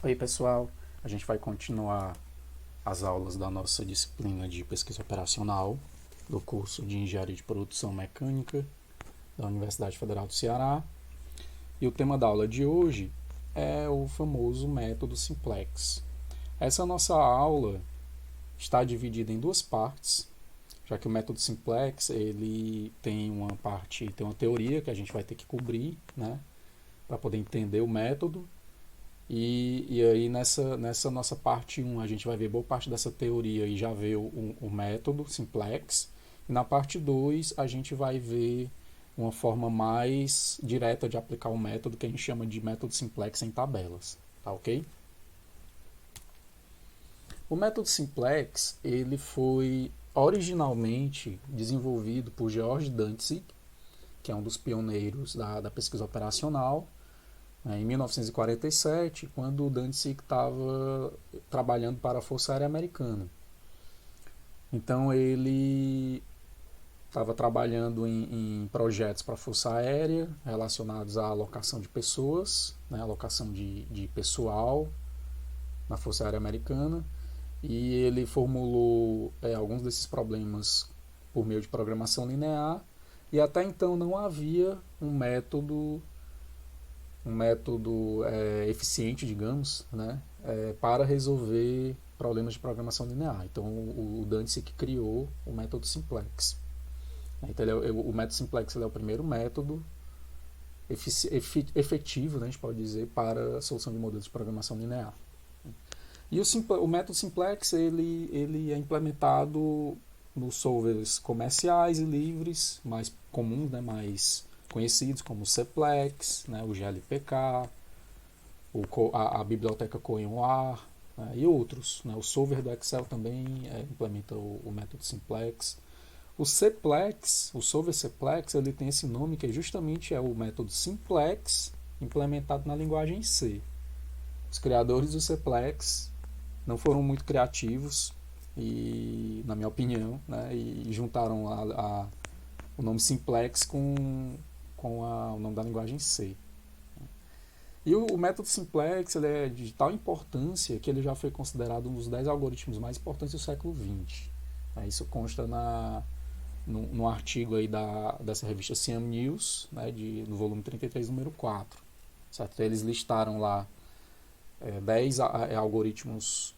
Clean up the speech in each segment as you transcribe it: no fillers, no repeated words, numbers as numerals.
Oi, pessoal. A gente vai continuar as aulas da nossa disciplina de pesquisa operacional do curso de Engenharia de Produção Mecânica da Universidade Federal do Ceará. E o tema da aula de hoje é o famoso método simplex. Essa nossa aula está dividida em duas partes, já que o método simplex ele tem uma parte, tem uma teoria que a gente vai ter que cobrir, né, para poder entender o método. E aí nessa nossa parte um a gente vai ver boa parte dessa teoria e já vê o método simplex. E na parte 2 a gente vai ver uma forma mais direta de aplicar o método que a gente chama de método simplex em tabelas. Tá ok? O método simplex ele foi originalmente desenvolvido por George Dantzig, que é um dos pioneiros da pesquisa operacional, em 1947, quando o Danzig estava trabalhando para a Força Aérea Americana. Então ele estava trabalhando em projetos para a Força Aérea relacionados à alocação de pessoas, né, alocação de pessoal na Força Aérea Americana, e ele formulou alguns desses problemas por meio de programação linear, e até então não havia um método eficiente, digamos, né, para resolver problemas de programação linear. Então, o Dantzig criou o método simplex. Então, o método simplex é o primeiro método efetivo, né, a gente pode dizer, para a solução de modelos de programação linear. E o método simplex ele é implementado nos solvers comerciais e livres, mais comuns, né, mais conhecidos, como o Cplex, né, o GLPK, a biblioteca Coinoar, né, e outros. Né, o solver do Excel também implementa o método simplex. O Cplex, o solver Cplex, ele tem esse nome que justamente é o método simplex implementado na linguagem C. Os criadores do Cplex não foram muito criativos e, na minha opinião, né, e juntaram o nome simplex com o nome da linguagem C. E o método simplex ele é de tal importância que ele já foi considerado um dos 10 algoritmos mais importantes do século XX. Isso consta no artigo aí dessa revista CM News, né, no volume 33, número 4. Certo? Eles listaram lá 10 algoritmos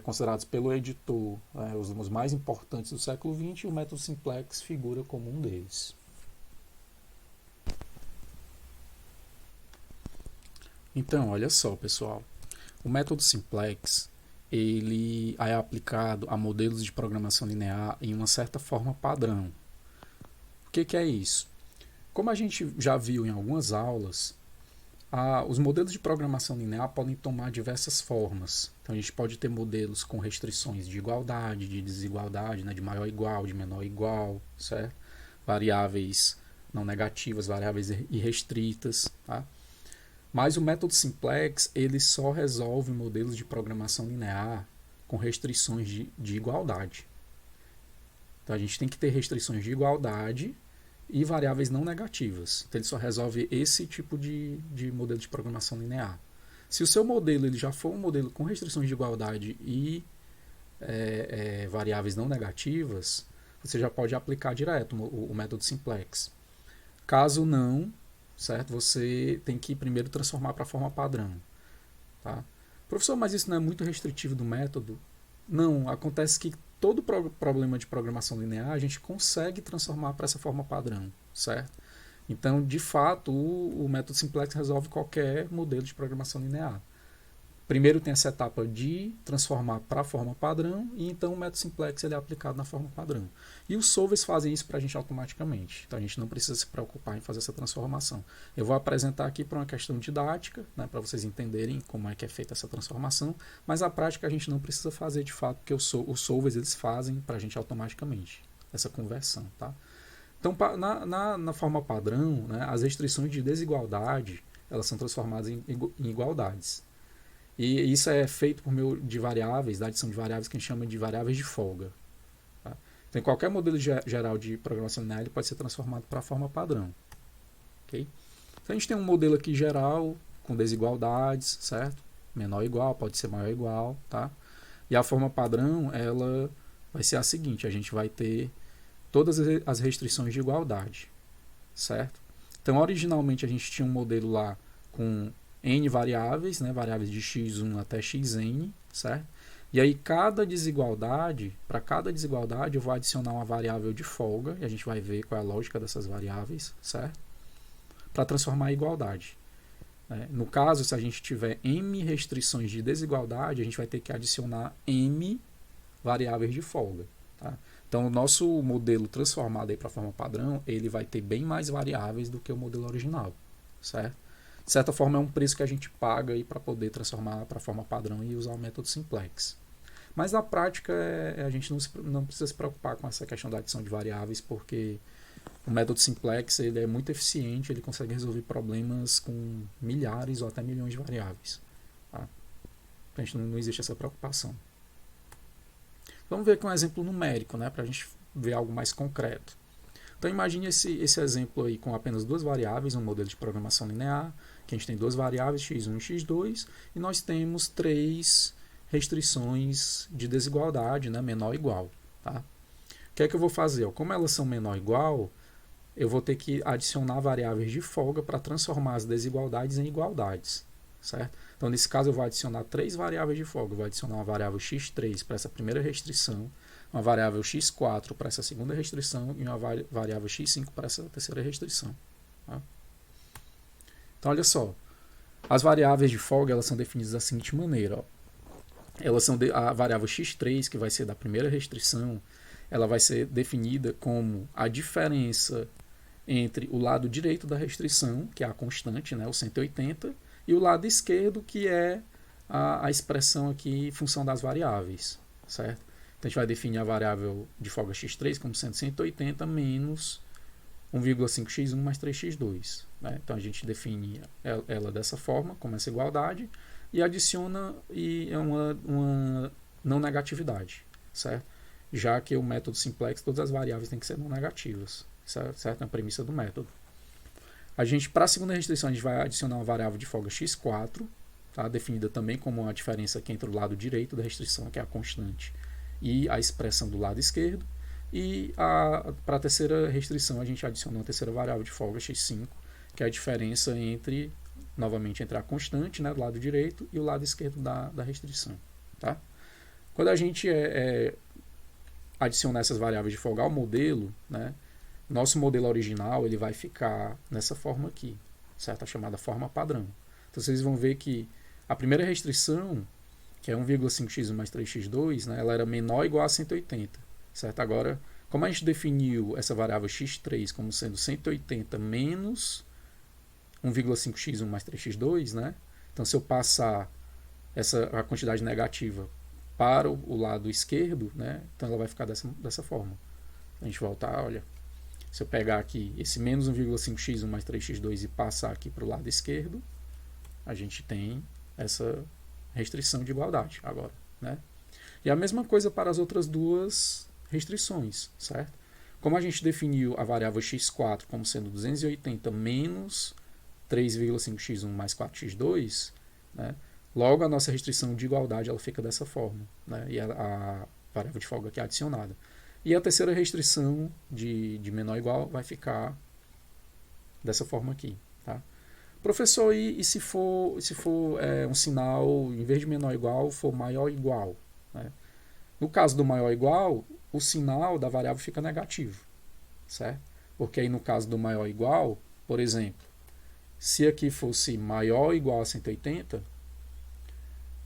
considerados pelo editor os mais importantes do século XX, e o método simplex figura como um deles. Então, olha só, pessoal. O método simplex ele é aplicado a modelos de programação linear em uma certa forma padrão. O que é isso? Como a gente já viu em algumas aulas, os modelos de programação linear podem tomar diversas formas. Então, a gente pode ter modelos com restrições de igualdade, de desigualdade, né, de maior igual, de menor igual, certo? Variáveis não negativas, variáveis irrestritas, tá? Mas o método simplex ele só resolve modelos de programação linear com restrições de igualdade. Então a gente tem que ter restrições de igualdade e variáveis não negativas. Então ele só resolve esse tipo de modelo de programação linear. Se o seu modelo ele já for um modelo com restrições de igualdade e variáveis não negativas, você já pode aplicar direto o método simplex. Caso não, certo? Você tem que primeiro transformar para a forma padrão. Tá? Professor, mas isso não é muito restritivo do método? Não, acontece que todo problema de programação linear a gente consegue transformar para essa forma padrão, certo? Então, de fato, o método simplex resolve qualquer modelo de programação linear. Primeiro tem essa etapa de transformar para a forma padrão, e então o método simplex ele é aplicado na forma padrão. E os solvers fazem isso para a gente automaticamente, então a gente não precisa se preocupar em fazer essa transformação. Eu vou apresentar aqui para uma questão didática, né, para vocês entenderem como é que é feita essa transformação, mas a prática a gente não precisa fazer de fato, porque os solvers eles fazem para a gente automaticamente essa conversão. Tá? Então, na forma padrão, né, as restrições de desigualdade elas são transformadas em igualdades. E isso é feito por meio de variáveis, da adição de variáveis que a gente chama de variáveis de folga. Tá? Então, qualquer modelo geral de programação linear ele pode ser transformado para a forma padrão. Okay? Então, a gente tem um modelo aqui geral, com desigualdades, certo? menor ou igual, pode ser maior ou igual, tá? E a forma padrão, ela vai ser a seguinte, a gente vai ter todas as restrições de igualdade, certo? Então, originalmente a gente tinha um modelo lá com n variáveis, né, variáveis de x1 até xn, certo? E aí cada desigualdade, para cada desigualdade eu vou adicionar uma variável de folga, e a gente vai ver qual é a lógica dessas variáveis, certo? Para transformar em igualdade. No caso, se a gente tiver m restrições de desigualdade, a gente vai ter que adicionar m variáveis de folga. Tá? Então, o nosso modelo transformado para a forma padrão, ele vai ter bem mais variáveis do que o modelo original. Certo? De certa forma, é um preço que a gente paga para poder transformar para a forma padrão e usar o método simplex. Mas na prática, a gente não precisa se preocupar com essa questão da adição de variáveis, porque o método simplex ele é muito eficiente, ele consegue resolver problemas com milhares ou até milhões de variáveis. Tá? A gente não existe essa preocupação. Vamos ver aqui um exemplo numérico, né, para a gente ver algo mais concreto. Então imagine esse exemplo aí com apenas duas variáveis, um modelo de programação linear, que a gente tem duas variáveis, x1 e x2, e nós temos três restrições de desigualdade, né, menor ou igual. Tá? O que é que eu vou fazer? Como elas são menor ou igual, eu vou ter que adicionar variáveis de folga para transformar as desigualdades em igualdades. Certo? Então, nesse caso, eu vou adicionar três variáveis de folga. Eu vou adicionar uma variável x3 para essa primeira restrição, uma variável x4 para essa segunda restrição e uma variável x5 para essa terceira restrição. Tá? Então, olha só. As variáveis de folga elas são definidas da seguinte maneira. Ó. Elas são a variável x3, que vai ser da primeira restrição, ela vai ser definida como a diferença entre o lado direito da restrição, que é a constante, né, o 180, e o lado esquerdo, que é a expressão aqui, função das variáveis, certo? Então, a gente vai definir a variável de folga x3 como sendo 180 menos 1,5x1 mais 3x2. Né? Então, a gente define ela dessa forma, como essa igualdade, e adiciona uma não negatividade, certo? Já que o método simplex, todas as variáveis têm que ser não negativas, certo? É a premissa do método. A gente, para a segunda restrição, a gente vai adicionar uma variável de folga x4, tá? Definida também como a diferença aqui entre o lado direito da restrição, que é a constante, e a expressão do lado esquerdo. E para a terceira restrição, a gente adiciona uma terceira variável de folga x5, que é a diferença novamente, entre a constante, né, do lado direito e o lado esquerdo da restrição. Tá? Quando a gente adicionar essas variáveis de folga ao modelo, né, nosso modelo original ele vai ficar nessa forma aqui, certo? A chamada forma padrão. Então vocês vão ver que a primeira restrição, que é 1,5x1 mais 3x2, né, ela era menor ou igual a 180. Certo? Agora, como a gente definiu essa variável x3 como sendo 180 menos 1,5x1 mais 3x2, né? Então se eu passar a quantidade negativa para o lado esquerdo, né, então ela vai ficar dessa forma. A gente voltar, olha, se eu pegar aqui esse menos 1,5x1 mais 3x2 e passar aqui para o lado esquerdo, a gente tem essa restrição de igualdade agora. Né? E a mesma coisa para as outras duas restrições, certo? Como a gente definiu a variável x4 como sendo 280 menos 3,5x1 mais 4x2, né? Logo a nossa restrição de igualdade ela fica dessa forma, né? E a variável de folga aqui é adicionada. E a terceira restrição de menor ou igual vai ficar dessa forma aqui. Tá? Professor, e se for um sinal, em vez de menor ou igual, for maior ou igual? Né? No caso do maior ou igual, o sinal da variável fica negativo. Certo? Porque aí no caso do maior ou igual, por exemplo, se aqui fosse maior ou igual a 180,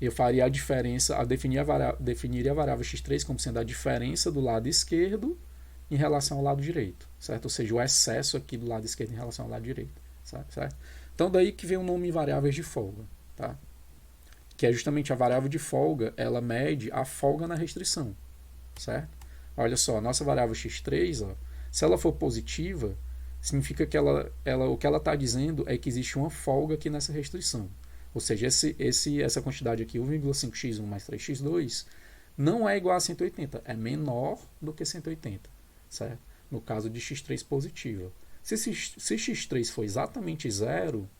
eu faria a diferença, definiria a variável x3 como sendo a diferença do lado esquerdo em relação ao lado direito, certo? Ou seja, o excesso aqui do lado esquerdo em relação ao lado direito, certo? Então daí que vem o nome variáveis de folga, tá? Que é justamente a variável de folga, ela mede a folga na restrição, certo? Olha só, a nossa variável x3, ó, se ela for positiva, significa que o que ela está dizendo é que existe uma folga aqui nessa restrição. Ou seja, essa quantidade aqui, 1,5x1 mais 3x2, não é igual a 180, é menor do que 180, certo? No caso de x3 positiva. Se x3 for exatamente zero,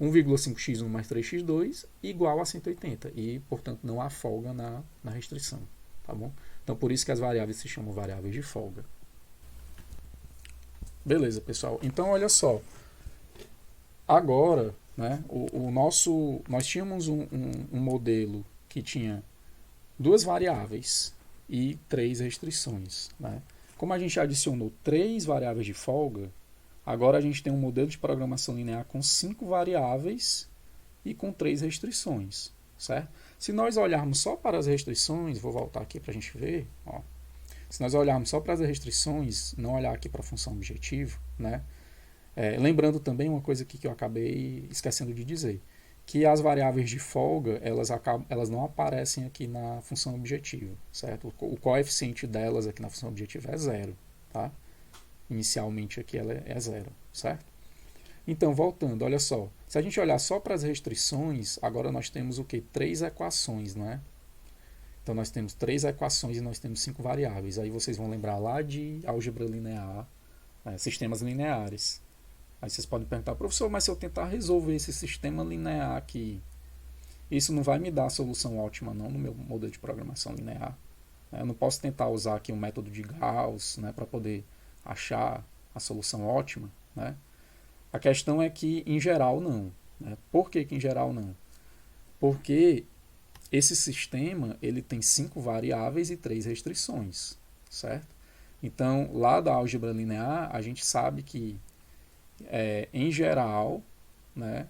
1,5x1 mais 3x2 igual a 180. E, portanto, não há folga na restrição. Tá bom? Então, por isso que as variáveis se chamam variáveis de folga. Beleza, pessoal. Então, olha só. Agora, né, nós tínhamos um modelo que tinha duas variáveis e três restrições. Né? Como a gente adicionou três variáveis de folga, agora a gente tem um modelo de programação linear com 5 variáveis e com 3 restrições. Certo? Se nós olharmos só para as restrições, vou voltar aqui para a gente ver. Ó, se nós olharmos só para as restrições, não olhar aqui para a função objetivo, né? Lembrando também uma coisa aqui que eu acabei esquecendo de dizer, que as variáveis de folga, elas não aparecem aqui na função objetivo, certo? O coeficiente delas aqui na função objetivo é 0, tá? Inicialmente aqui ela é 0, certo? Então, voltando, olha só, se a gente olhar só para as restrições, agora nós temos o quê? 3 equações, não é? Então, nós temos 3 equações e nós temos 5 variáveis. Aí vocês vão lembrar lá de álgebra linear, sistemas lineares. Aí vocês podem perguntar, professor, mas se eu tentar resolver esse sistema linear aqui, isso não vai me dar a solução ótima não no meu modelo de programação linear. Eu não posso tentar usar aqui um método de Gauss, né, para poder achar a solução ótima, né? A questão é que, em geral, não. Né? Por que em geral não? Porque esse sistema ele tem 5 variáveis e 3 restrições, certo? Então, lá da álgebra linear, a gente sabe que, em geral, né,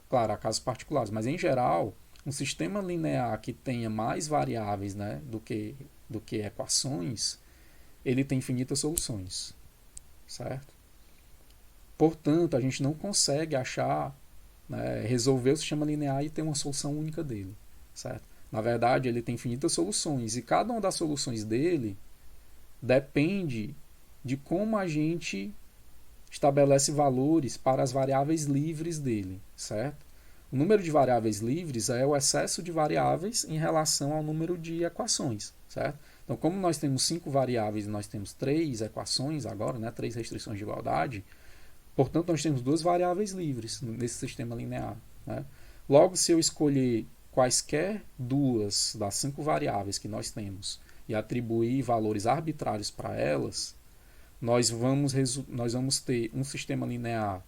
claro, há casos particulares, mas em geral, um sistema linear que tenha mais variáveis, né, do que equações, ele tem infinitas soluções, certo? Portanto, a gente não consegue achar, né, resolver o sistema linear e ter uma solução única dele, certo? Na verdade, ele tem infinitas soluções e cada uma das soluções dele depende de como a gente estabelece valores para as variáveis livres dele, certo? O número de variáveis livres é o excesso de variáveis em relação ao número de equações, certo? Então, como nós temos 5 variáveis e nós temos 3 equações agora, né, 3 restrições de igualdade, portanto, nós temos 2 variáveis livres nesse sistema linear. Né? Logo, se eu escolher quaisquer 2 das 5 variáveis que nós temos e atribuir valores arbitrários para elas, nós vamos ter um sistema linear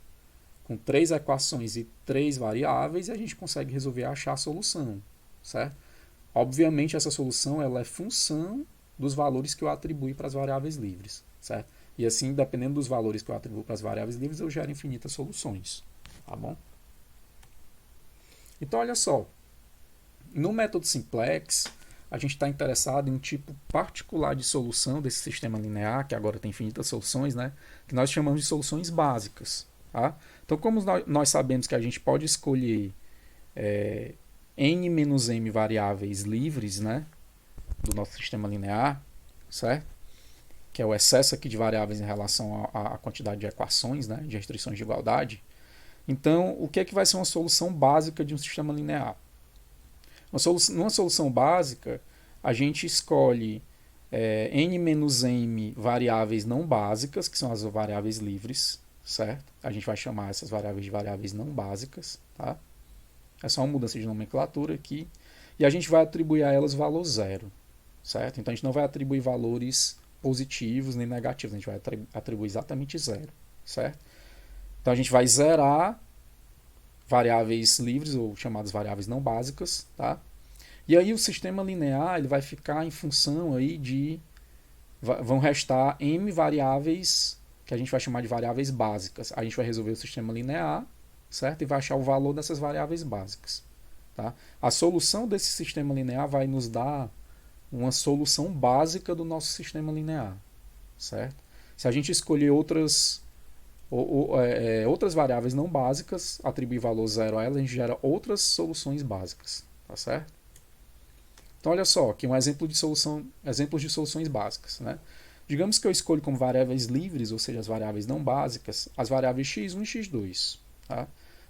com 3 equações e 3 variáveis e a gente consegue resolver achar a solução. Certo? Obviamente, essa solução ela é função dos valores que eu atribuí para as variáveis livres. Certo? E assim, dependendo dos valores que eu atribuo para as variáveis livres, eu gero infinitas soluções. Tá bom? Então, olha só. No método simplex, a gente está interessado em um tipo particular de solução desse sistema linear, que agora tem infinitas soluções, né? Que nós chamamos de soluções básicas. Tá? Então, como nós sabemos que a gente pode escolher n menos m variáveis livres, né? Do nosso sistema linear, certo? Que é o excesso aqui de variáveis em relação à quantidade de equações, né, de restrições de igualdade. Então, o que é que vai ser uma solução básica de um sistema linear? Numa solução básica, a gente escolhe n menos m variáveis não básicas, que são as variáveis livres, certo? A gente vai chamar essas variáveis de variáveis não básicas, tá? É só uma mudança de nomenclatura aqui. E a gente vai atribuir a elas valor 0, certo? Então, a gente não vai atribuir valores positivos nem negativos, a gente vai atribuir exatamente 0, certo? Então a gente vai zerar variáveis livres ou chamadas variáveis não básicas, tá? E aí o sistema linear ele vai ficar em função aí de vão restar m variáveis que a gente vai chamar de variáveis básicas. A gente vai resolver o sistema linear, certo? E vai achar o valor dessas variáveis básicas, tá? A solução desse sistema linear vai nos dar uma solução básica do nosso sistema linear, certo? Se a gente escolher outras variáveis não básicas, atribuir valor 0 a elas, a gente gera outras soluções básicas, tá certo? Então, olha só, aqui um exemplos de soluções básicas, né? Digamos que eu escolho como variáveis livres, ou seja, as variáveis não básicas, as variáveis x1 e x2, tá?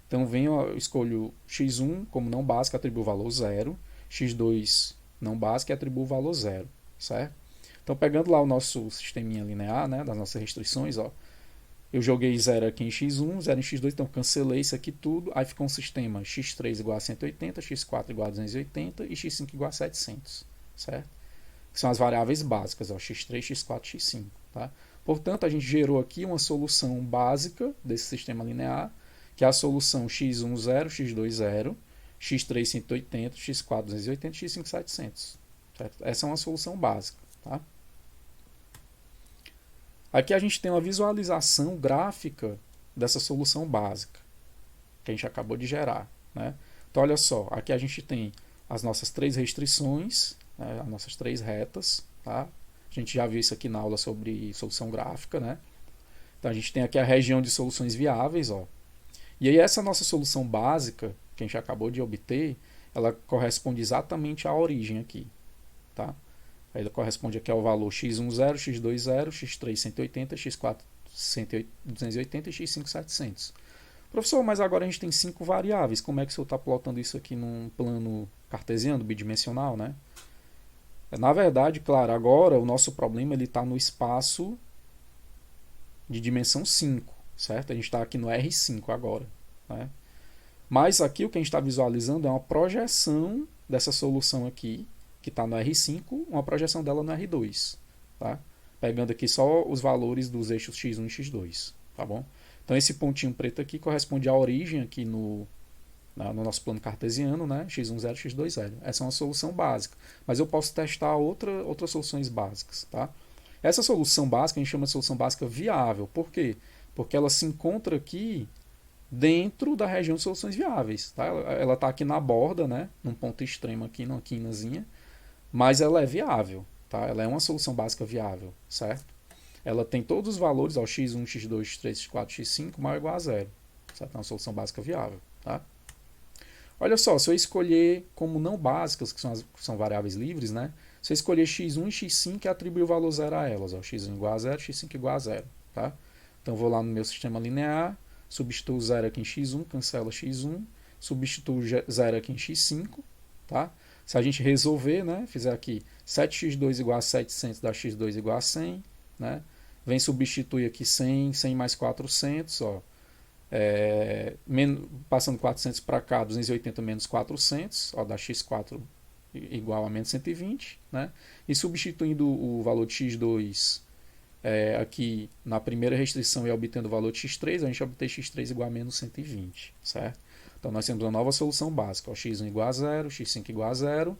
Então, eu escolho x1 como não básica, atribuo o valor 0, x2 não básica e atribuo o valor 0, certo? Então, pegando lá o nosso sisteminha linear, né, das nossas restrições, ó, Eu joguei 0 aqui em x1, 0 em x2, então cancelei isso aqui tudo. Aí ficou um sistema x3 igual a 180, x4 igual a 280 e x5 igual a 700, certo? Que são as variáveis básicas, ó, x3, x4, x5. Tá? Portanto, a gente gerou aqui uma solução básica desse sistema linear, que é a solução x1, 0, x2, 0, x3, 180, x4, 280, x5, 700. Certo? Essa é uma solução básica. Tá? Aqui a gente tem uma visualização gráfica dessa solução básica, que a gente acabou de gerar. Né? Então, olha só, aqui a gente tem as nossas 3 restrições, né, as nossas 3 retas. Tá? A gente já viu isso aqui na aula sobre solução gráfica. Né? Então, a gente tem aqui a região de soluções viáveis. Ó. E aí essa nossa solução básica, que a gente acabou de obter, ela corresponde exatamente à origem aqui. Tá? Ela corresponde aqui ao valor x1, 0, x2, 0, x3, 180, x4, 280 e x5, 700. Professor, mas agora a gente tem 5 variáveis. Como é que o senhor está plotando isso aqui num plano cartesiano, bidimensional, né? Na verdade, claro, agora o nosso problema está no espaço de dimensão 5, certo? A gente está aqui no R5 agora. Né? Mas aqui o que a gente está visualizando é uma projeção dessa solução aqui, que está no R5, uma projeção dela no R2. Tá? Pegando aqui só os valores dos eixos x1 e x2. Tá bom? Então esse pontinho preto aqui corresponde à origem aqui no nosso plano cartesiano, né? x1, 0, x2, 0. Essa é uma solução básica. Mas eu posso testar outras soluções básicas. Tá? Essa solução básica a gente chama de solução básica viável. Por quê? Porque ela se encontra aqui dentro da região de soluções viáveis. Tá? Ela está aqui na borda, né? Num ponto extremo aqui, numa quinazinha. Mas ela é viável, tá? Ela é uma solução básica viável, certo? Ela tem todos os valores, ó, x1, x2, x3, x4, x5, maior ou igual a 0. Certo? É uma solução básica viável, tá? Olha só, se eu escolher como não básicas, que são variáveis livres, né? Se eu escolher x1 e x5 e atribuir o valor 0 a elas, ó, x1 igual a 0, x5 igual a 0, tá? Então eu vou lá no meu sistema linear, substituo 0 aqui em x1, cancela x1, substituo 0 aqui em x5, tá? Se a gente resolver, né, fizer aqui 7x2 igual a 700 dá x2 igual a 100, né? Vem substituir aqui 100, 100 mais 400, ó, passando 400 para cá, 280 menos 400, ó, dá x4 igual a menos 120, né? E substituindo o valor de x2 aqui na primeira restrição e obtendo o valor de x3, a gente obtém x3 igual a menos 120, certo? Então nós temos uma nova solução básica, ó, x1 igual a 0, x5 igual a 0,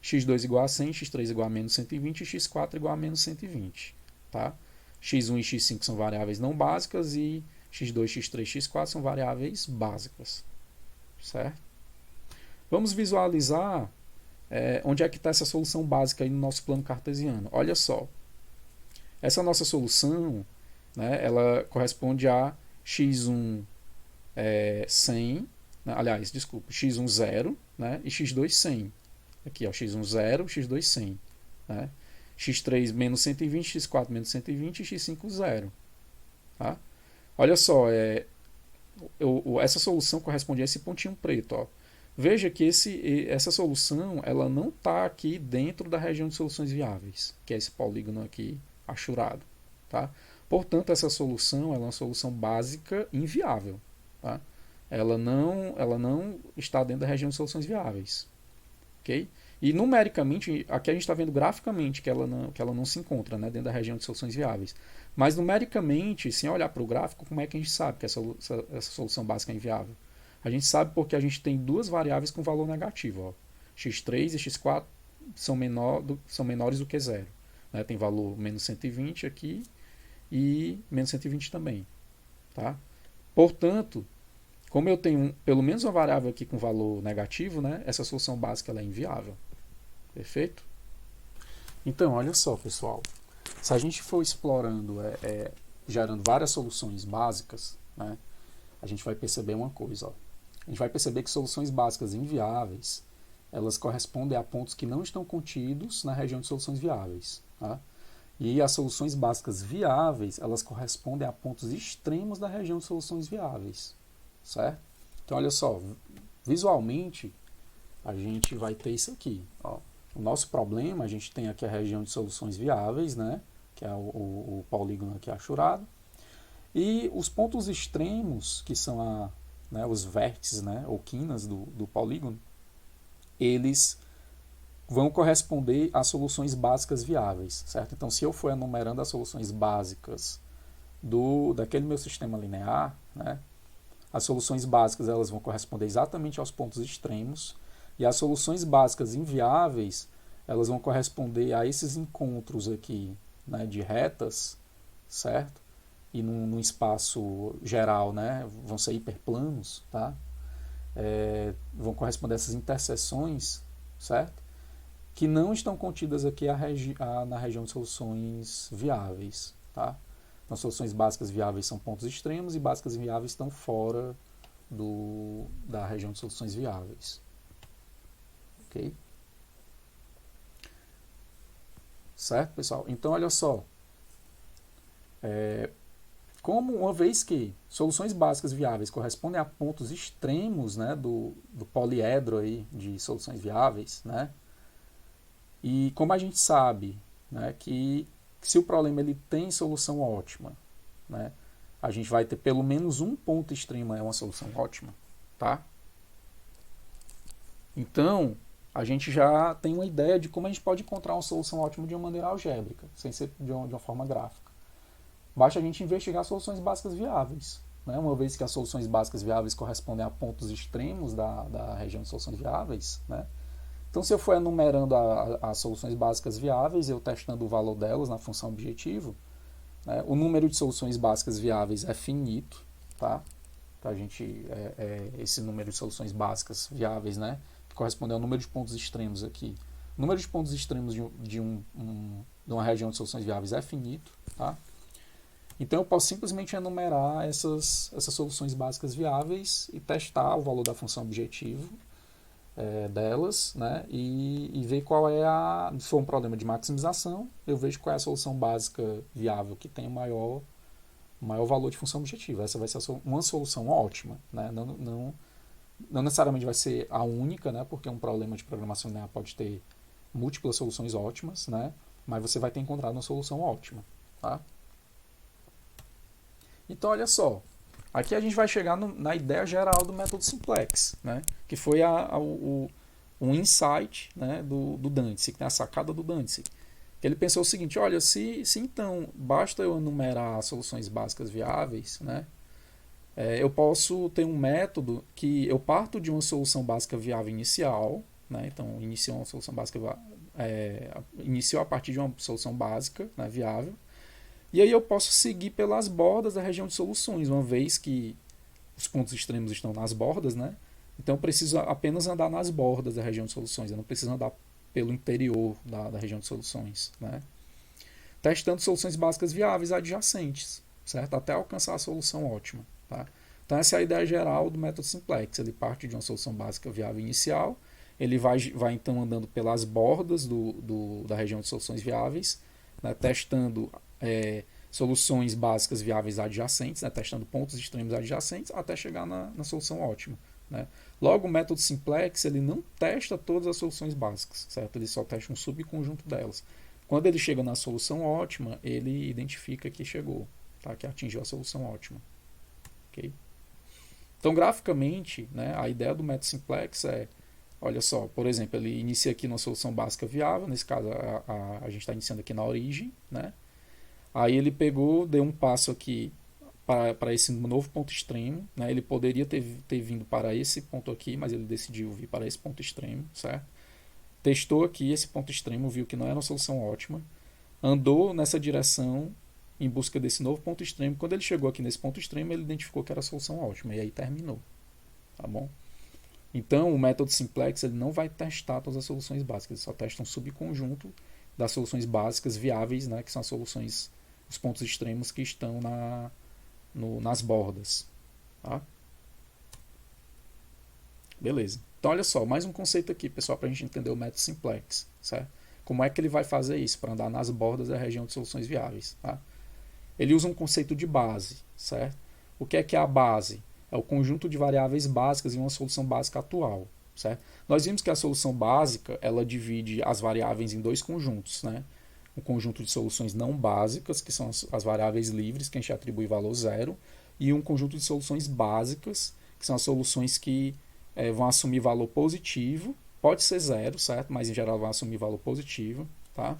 x2 igual a 100, x3 igual a menos 120 e x4 igual a menos 120. Tá? x1 e x5 são variáveis não básicas e x2, x3 e x4 são variáveis básicas. Certo? Vamos visualizar onde é que está essa solução básica aí no nosso plano cartesiano. Olha só, essa nossa solução, né, ela corresponde a x1 100, aliás, desculpa, x1 0, né, e x2 100. Aqui, ó, x1 0, x2 100. Né? x3 menos 120, x4 menos 120 e x5 0. Tá? Olha só, essa solução corresponde a esse pontinho preto. Ó. Veja que essa solução ela não está aqui dentro da região de soluções viáveis, que é esse polígono aqui achurado. Tá? Portanto, essa solução ela é uma solução básica inviável. Tá? Ela não está dentro da região de soluções viáveis. Okay? E numericamente, aqui a gente está vendo graficamente que ela não se encontra, né, dentro da região de soluções viáveis. Mas numericamente, sem olhar para o gráfico, como é que a gente sabe que essa solução básica é inviável? A gente sabe porque a gente tem duas variáveis com valor negativo. Ó. x3 e x4 são menores do que zero. Né? Tem valor menos 120 aqui e menos 120 também. Tá? Portanto, como eu tenho pelo menos uma variável aqui com valor negativo, né, essa solução básica ela é inviável. Perfeito? Então, olha só, pessoal. Se a gente for explorando, gerando várias soluções básicas, né, a gente vai perceber uma coisa. Ó. A gente vai perceber que soluções básicas inviáveis, elas correspondem a pontos que não estão contidos na região de soluções viáveis. Tá? E as soluções básicas viáveis, elas correspondem a pontos extremos da região de soluções viáveis. Certo? Então, olha só, visualmente, a gente vai ter isso aqui. Ó. O nosso problema, a gente tem aqui a região de soluções viáveis, né? Que é o polígono aqui achurado. E os pontos extremos, que são né, os vértices, né, ou quinas do polígono, eles vão corresponder a soluções básicas viáveis, certo? Então, se eu for enumerando as soluções básicas daquele meu sistema linear, né, as soluções básicas elas vão corresponder exatamente aos pontos extremos, e as soluções básicas inviáveis elas vão corresponder a esses encontros aqui, né, de retas, certo? E num espaço geral, né, vão ser hiperplanos, tá? Vão corresponder a essas interseções, certo? Que não estão contidas aqui na região de soluções viáveis, tá? Então, soluções básicas viáveis são pontos extremos e básicas viáveis estão fora da região de soluções viáveis. Ok? Certo, pessoal? Então, olha só. Como uma vez que soluções básicas viáveis correspondem a pontos extremos, né, do poliedro aí de soluções viáveis, né? E como a gente sabe, né, que se o problema ele tem solução ótima, né, a gente vai ter pelo menos um ponto extremo é uma solução ótima, tá? Então, a gente já tem uma ideia de como a gente pode encontrar uma solução ótima de uma maneira algébrica, sem ser de uma forma gráfica. Basta a gente investigar soluções básicas viáveis, né? Uma vez que as soluções básicas viáveis correspondem a pontos extremos da região de soluções viáveis, né? Então, se eu for enumerando as soluções básicas viáveis, eu testando o valor delas na função objetivo, né, o número de soluções básicas viáveis é finito, tá? Então, esse número de soluções básicas viáveis, né, que corresponde ao número de pontos extremos aqui. O número de pontos extremos de uma região de soluções viáveis é finito, tá? Então, eu posso simplesmente enumerar essas soluções básicas viáveis e testar o valor da função objetivo delas, né, e ver qual é se for um problema de maximização, eu vejo qual é a solução básica viável que tem o maior valor de função objetiva. Essa vai ser uma solução ótima, né, não necessariamente vai ser a única, né, porque um problema de programação linear pode ter múltiplas soluções ótimas, né, mas você vai ter encontrado uma solução ótima, tá? Então, olha só, aqui a gente vai chegar na ideia geral do método simplex, né? Que foi um insight, né, do Dantzig, né, a sacada do Dantzig. Ele pensou o seguinte: olha, se então basta eu enumerar soluções básicas viáveis, né, eu posso ter um método que eu parto de uma solução básica viável inicial, né, então iniciou uma solução básica iniciou a partir de uma solução básica, né, viável. E aí eu posso seguir pelas bordas da região de soluções, uma vez que os pontos extremos estão nas bordas, né? Então eu preciso apenas andar nas bordas da região de soluções, eu não preciso andar pelo interior da região de soluções, né? Testando soluções básicas viáveis adjacentes, certo? Até alcançar a solução ótima, tá? Então essa é a ideia geral do método simplex. Ele parte de uma solução básica viável inicial, ele vai então andando pelas bordas da região de soluções viáveis, né? Testando soluções básicas viáveis adjacentes, né, testando pontos extremos adjacentes até chegar na solução ótima, né. Logo, o método simplex ele não testa todas as soluções básicas, certo? Ele só testa um subconjunto delas. Quando ele chega na solução ótima, ele identifica que chegou, tá, que atingiu a solução ótima. Okay? Então, graficamente, né, a ideia do método simplex olha só, por exemplo, ele inicia aqui na solução básica viável, nesse caso a gente está iniciando aqui na origem, né? Aí ele deu um passo aqui para esse novo ponto extremo, né? Ele poderia ter vindo para esse ponto aqui, mas ele decidiu vir para esse ponto extremo, certo? Testou aqui esse ponto extremo, viu que não era uma solução ótima, andou nessa direção em busca desse novo ponto extremo. Quando ele chegou aqui nesse ponto extremo, ele identificou que era a solução ótima, e aí terminou, tá bom? Então, o método simplex ele não vai testar todas as soluções básicas, ele só testa um subconjunto das soluções básicas viáveis, né, que são as soluções, os pontos extremos que estão nas bordas. Tá? Beleza. Então, olha só, mais um conceito aqui, pessoal, para a gente entender o método simplex. Certo? Como é que ele vai fazer isso para andar nas bordas da região de soluções viáveis? Tá? Ele usa um conceito de base. Certo? O que é a base? É o conjunto de variáveis básicas em uma solução básica atual. Certo? Nós vimos que a solução básica ela divide as variáveis em dois conjuntos. Né? um conjunto de soluções não básicas, que são as variáveis livres, que a gente atribui valor zero, e um conjunto de soluções básicas, que são as soluções que vão assumir valor positivo, pode ser zero, certo? Mas em geral vão assumir valor positivo, tá?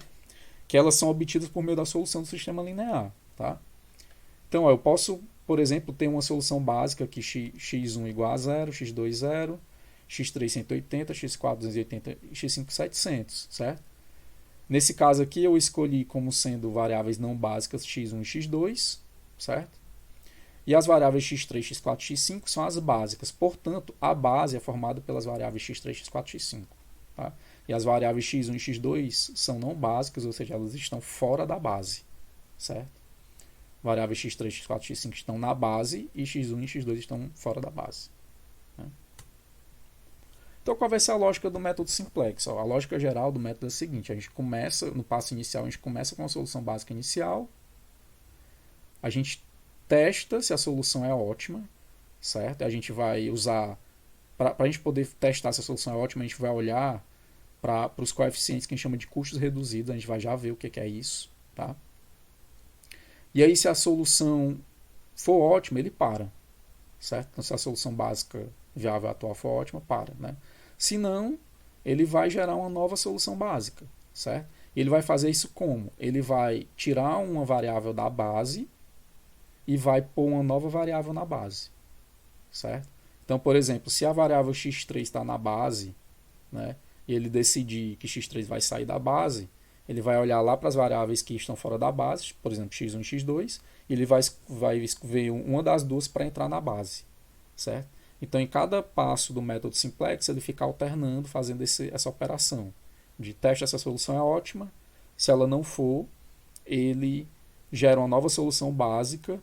Que elas são obtidas por meio da solução do sistema linear, tá? Então, eu posso, por exemplo, ter uma solução básica que x1 igual a zero, x2 zero, x3 180, x4 280 e x5 700, certo? Nesse caso aqui, eu escolhi como sendo variáveis não básicas x1 e x2, certo? E as variáveis x3, x4 e x5 são as básicas. Portanto, a base é formada pelas variáveis x3, x4 e x5. Tá? E as variáveis x1 e x2 são não básicas, ou seja, elas estão fora da base. Certo? Variáveis x3, x4 e x5 estão na base e x1 e x2 estão fora da base. Né? Então, qual vai ser a lógica do método simplex? A lógica geral do método é a seguinte: a gente começa, no passo inicial, a gente começa com a solução básica inicial, a gente testa se a solução é ótima, certo? A gente vai usar, para a gente poder testar se a solução é ótima, a gente vai olhar para os coeficientes que a gente chama de custos reduzidos, a gente vai já ver o que é isso, tá? E aí, se a solução for ótima, ele para, certo? Então, se a solução básica viável atual for ótima, para, né? Se não, ele vai gerar uma nova solução básica, certo? E ele vai fazer isso como? Ele vai tirar uma variável da base e vai pôr uma nova variável na base, certo? Então, por exemplo, se a variável x3 está na base, né, e ele decidir que x3 vai sair da base, ele vai olhar lá para as variáveis que estão fora da base, por exemplo, x1 e x2, e ele vai ver uma das duas para entrar na base, certo? Então, em cada passo do método simplex, ele fica alternando, fazendo essa operação de teste essa solução é ótima, se ela não for, ele gera uma nova solução básica,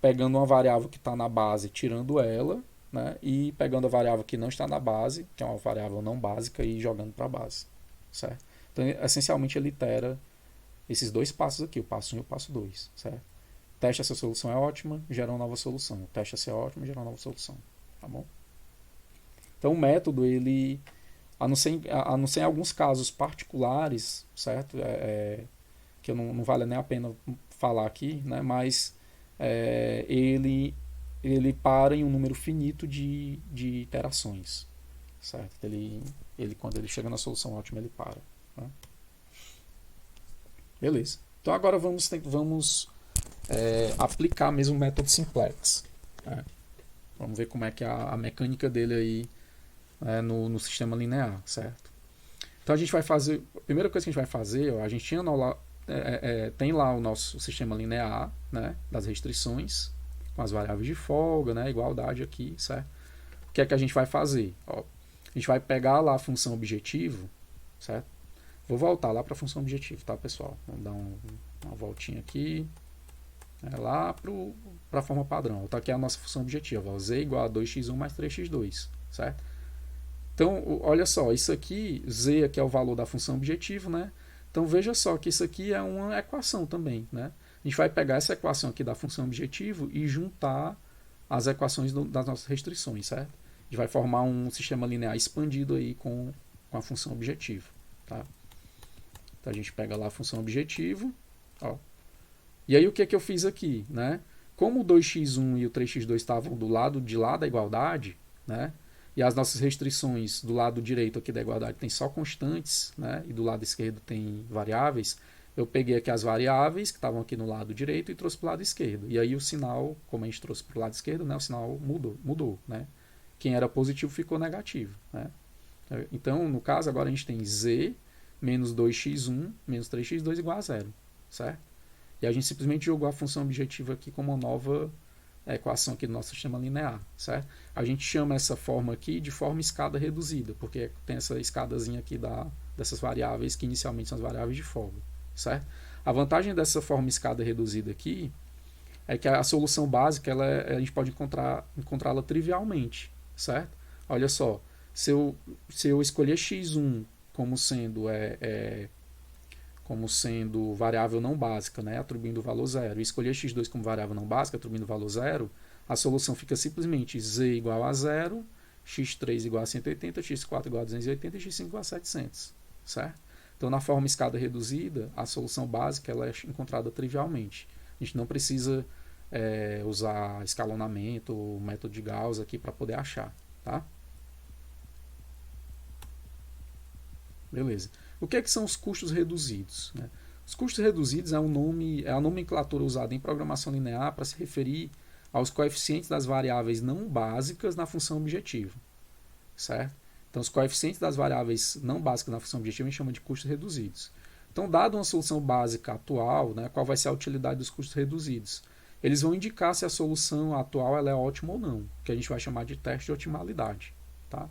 pegando uma variável que está na base, tirando ela, né, e pegando a variável que não está na base, que é uma variável não básica, e jogando para a base, certo? Então, essencialmente, ele itera esses dois passos aqui, o passo 1 e o passo 2, certo? Testa se a solução é ótima, gera uma nova solução. Testa se é ótima, gera uma nova solução, tá bom? Então, o método, ele, a não ser em alguns casos particulares, certo? Que não vale nem a pena falar aqui, né, mas ele para em um número finito de iterações, certo? Quando ele chega na solução ótima, ele para. Né? Beleza. Então agora vamos aplicar mesmo o método simplex. Né? Vamos ver como é que é a mecânica dele aí no sistema linear, certo? Então a gente vai fazer, a primeira coisa que a gente vai fazer, a gente tinha tem lá o nosso sistema linear, né, das restrições, com as variáveis de folga, né, igualdade aqui, certo? O que é que a gente vai fazer? A gente vai pegar lá a função objetivo, certo? Vou voltar lá para a função objetivo, tá, pessoal? Vamos dar uma voltinha aqui, lá para a forma padrão. Tá aqui a nossa função objetiva, z igual a 2x1 mais 3x2, certo? Então, olha só, isso aqui, z aqui é o valor da função objetivo, né? Então, veja só que isso aqui é uma equação também, né? A gente vai pegar essa equação aqui da função objetivo e juntar as equações das nossas restrições, certo? A gente vai formar um sistema linear expandido aí com a função objetivo, tá? Então, a gente pega lá a função objetivo, ó. E aí, o que é que eu fiz aqui, né? Como o 2x1 e o 3x2 estavam do lado de lá da igualdade, né? E as nossas restrições do lado direito aqui da igualdade tem só constantes, né? E do lado esquerdo tem variáveis. Eu peguei aqui as variáveis que estavam aqui no lado direito e trouxe para o lado esquerdo. E aí o sinal, como a gente trouxe para o lado esquerdo, né? O sinal mudou, né? Quem era positivo ficou negativo, né? Então, no caso, agora a gente tem z menos 2x1 menos 3x2 igual a zero, certo? E a gente simplesmente jogou a função objetiva aqui como uma nova equação aqui do nosso sistema linear, certo? A gente chama essa forma aqui de forma escada reduzida, porque tem essa escadazinha aqui dessas variáveis que inicialmente são as variáveis de folga, certo? A vantagem dessa forma escada reduzida aqui é que a solução básica a gente pode encontrá-la trivialmente, certo? Olha só, se eu escolher x1 como sendo variável não básica, né, atribuindo o valor zero, e escolher x2 como variável não básica, atribuindo o valor zero, a solução fica simplesmente z igual a zero, x3 igual a 180, x4 igual a 280 e x5 igual a 700, certo? Então, na forma escada reduzida, a solução básica ela é encontrada trivialmente. A gente não precisa usar escalonamento ou método de Gauss aqui para poder achar. Tá? Beleza. O que são os custos reduzidos? Né? Os custos reduzidos é a nomenclatura usada em programação linear para se referir aos coeficientes das variáveis não básicas na função objetivo. Certo? Então, os coeficientes das variáveis não básicas na função objetiva a gente chama de custos reduzidos. Então, dado uma solução básica atual, né, qual vai ser a utilidade dos custos reduzidos? Eles vão indicar se a solução atual ela é ótima ou não, que a gente vai chamar de teste de otimalidade. Tá?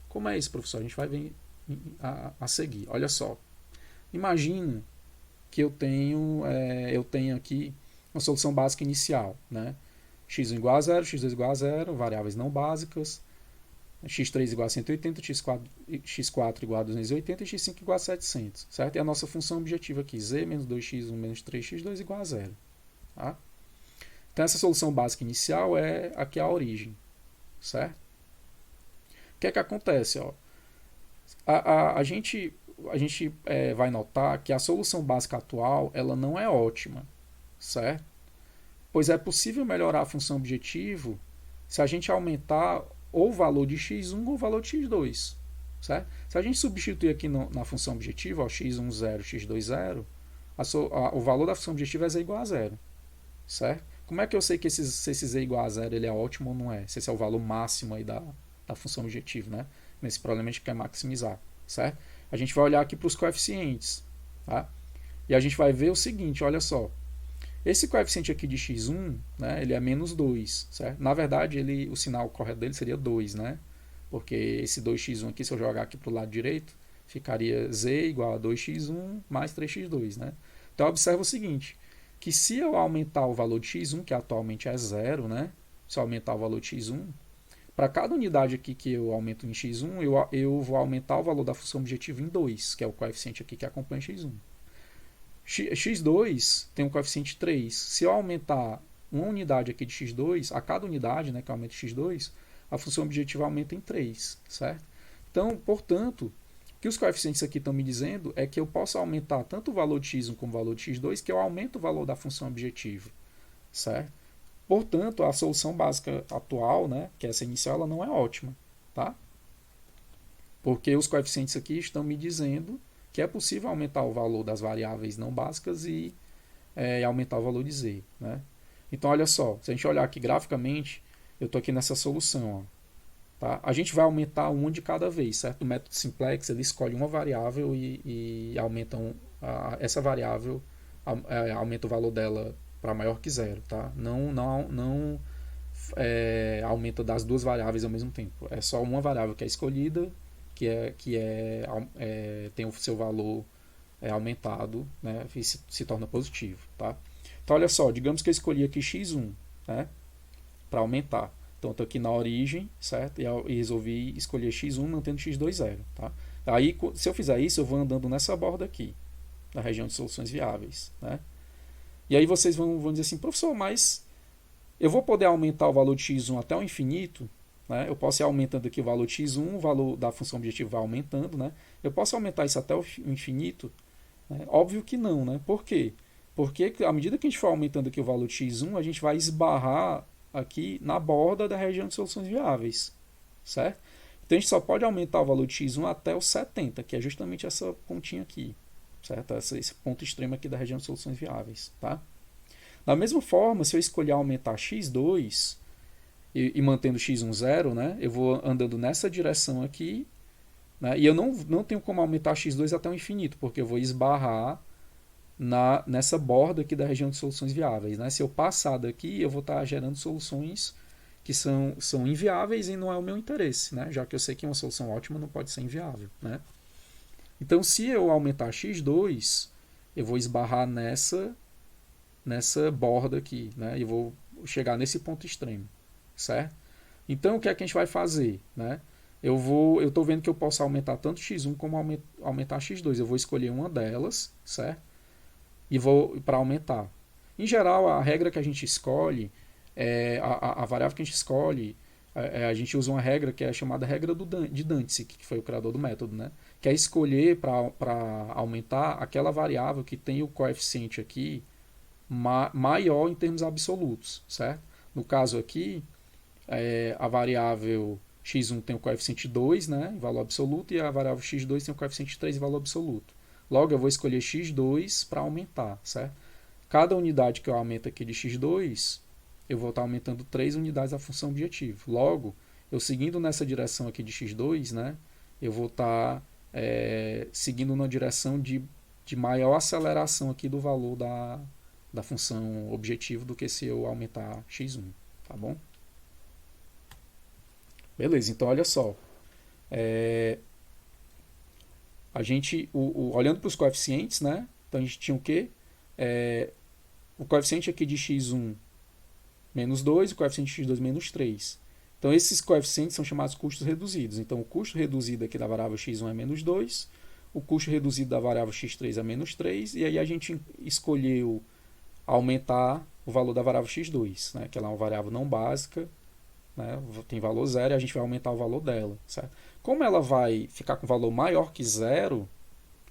Como é isso, professor? A gente vai ver a seguir. Olha só. Imagina que eu tenho aqui uma solução básica inicial. Né? x1 igual a 0, x2 igual a 0, variáveis não básicas, x3 igual a 180, x4 igual a 280 e x5 igual a 700. Certo? E a nossa função objetiva aqui, z menos 2x1 menos 3x2 igual a 0. Tá? Então, essa solução básica inicial é aqui a origem. Certo? O que é que acontece? Ó? A gente vai notar que a solução básica atual ela não é ótima. Certo? Pois é possível melhorar a função objetivo se a gente aumentar ou o valor de x1 ou o valor de x2. Certo? Se a gente substituir aqui na função objetiva, ó, x1, 0, x2, 0, o valor da função objetiva é z igual a 0. Certo? Como é que eu sei que se esse z igual a 0 ele é ótimo ou não é? Se esse é o valor máximo aí da função objetiva, né? Nesse problema a gente quer maximizar. Certo? A gente vai olhar aqui para os coeficientes. Tá? E a gente vai ver o seguinte, olha só. Esse coeficiente aqui de x1, né, ele é menos 2, certo? Na verdade, o sinal correto dele seria 2, né? Porque esse 2x1 aqui, se eu jogar aqui para o lado direito, ficaria z igual a 2x1 mais 3x2, né? Então, observa o seguinte, que se eu aumentar o valor de x1, que atualmente é 0, né? Se eu aumentar o valor de x1, para cada unidade aqui que eu aumento em x1, eu vou aumentar o valor da função objetiva em 2, que é o coeficiente aqui que acompanha x1. x2 tem um coeficiente 3. Se eu aumentar uma unidade aqui de x2, a cada unidade, né, que eu aumento x2, a função objetiva aumenta em 3, certo? Então, portanto, o que os coeficientes aqui estão me dizendo é que eu posso aumentar tanto o valor de x1 como o valor de x2, que eu aumento o valor da função objetiva, certo? Portanto, a solução básica atual, né, que é essa inicial, ela não é ótima, tá? Porque os coeficientes aqui estão me dizendo que é possível aumentar o valor das variáveis não básicas e aumentar o valor de z. Né? Então, olha só, se a gente olhar aqui graficamente, eu estou aqui nessa solução. Ó, tá? A gente vai aumentar uma de cada vez, certo? O método simplex, ele escolhe uma variável e aumenta essa variável, aumenta o valor dela para maior que 0. Tá? Não aumenta das duas variáveis ao mesmo tempo. É só uma variável que é escolhida, tem o seu valor aumentado, né, e se torna positivo. Tá? Então, olha só, digamos que eu escolhi aqui x1, né, para aumentar. Então, estou aqui na origem, certo? E resolvi escolher x1 mantendo x2 0. Tá? Aí, se eu fizer isso, eu vou andando nessa borda aqui, na região de soluções viáveis. Né? E aí vocês vão dizer assim, professor, mas eu vou poder aumentar o valor de x1 até o infinito? Né? Eu posso ir aumentando aqui o valor de x1, o valor da função objetiva vai aumentando. Né? Eu posso aumentar isso até o infinito? Né? Óbvio que não. Né? Por quê? Porque à medida que a gente for aumentando aqui o valor de x1, a gente vai esbarrar aqui na borda da região de soluções viáveis. Certo? Então a gente só pode aumentar o valor de x1 até o 70, que é justamente essa pontinha aqui. Certo? Esse ponto extremo aqui da região de soluções viáveis. Tá? Da mesma forma, se eu escolher aumentar x2 e mantendo x1 0, né, eu vou andando nessa direção aqui, né, e eu não tenho como aumentar x2 até o infinito, porque eu vou esbarrar nessa borda aqui da região de soluções viáveis. Né? Se eu passar daqui, eu vou estar gerando soluções que são inviáveis e não é o meu interesse, né? Já que eu sei que uma solução ótima não pode ser inviável. Né? Então, se eu aumentar x2, eu vou esbarrar nessa borda aqui, né? E vou chegar nesse ponto extremo, certo? Então, o que é que a gente vai fazer? Né? Eu estou vendo que eu posso aumentar tanto x1 como aumentar x2. Eu vou escolher uma delas, certo? E vou para aumentar. Em geral, a regra que a gente escolhe, a variável que a gente escolhe, a gente usa uma regra que é chamada regra de Dantzig, que foi o criador do método, né? Que é escolher para aumentar aquela variável que tem o coeficiente aqui maior em termos absolutos, certo? No caso aqui, a variável x1 tem o coeficiente 2, né, em valor absoluto, e a variável x2 tem o coeficiente 3 em valor absoluto. Logo, eu vou escolher x2 para aumentar, certo? Cada unidade que eu aumento aqui de x2, eu vou estar aumentando 3 unidades da função objetivo. Logo, eu seguindo nessa direção aqui de x2, né, eu vou estar seguindo na direção de maior aceleração aqui do valor da função objetivo do que se eu aumentar x1, tá bom? Beleza, então olha só. A gente, olhando para os coeficientes, né? Então a gente tinha o quê? O coeficiente aqui de x1 menos 2 e o coeficiente de x2 menos 3. Então esses coeficientes são chamados custos reduzidos. Então o custo reduzido aqui da variável x1 é menos 2, o custo reduzido da variável x3 é menos 3, e aí a gente escolheu aumentar o valor da variável x2, né? Que ela é uma variável não básica, né? Tem valor zero e a gente vai aumentar o valor dela, certo? Como ela vai ficar com valor maior que zero,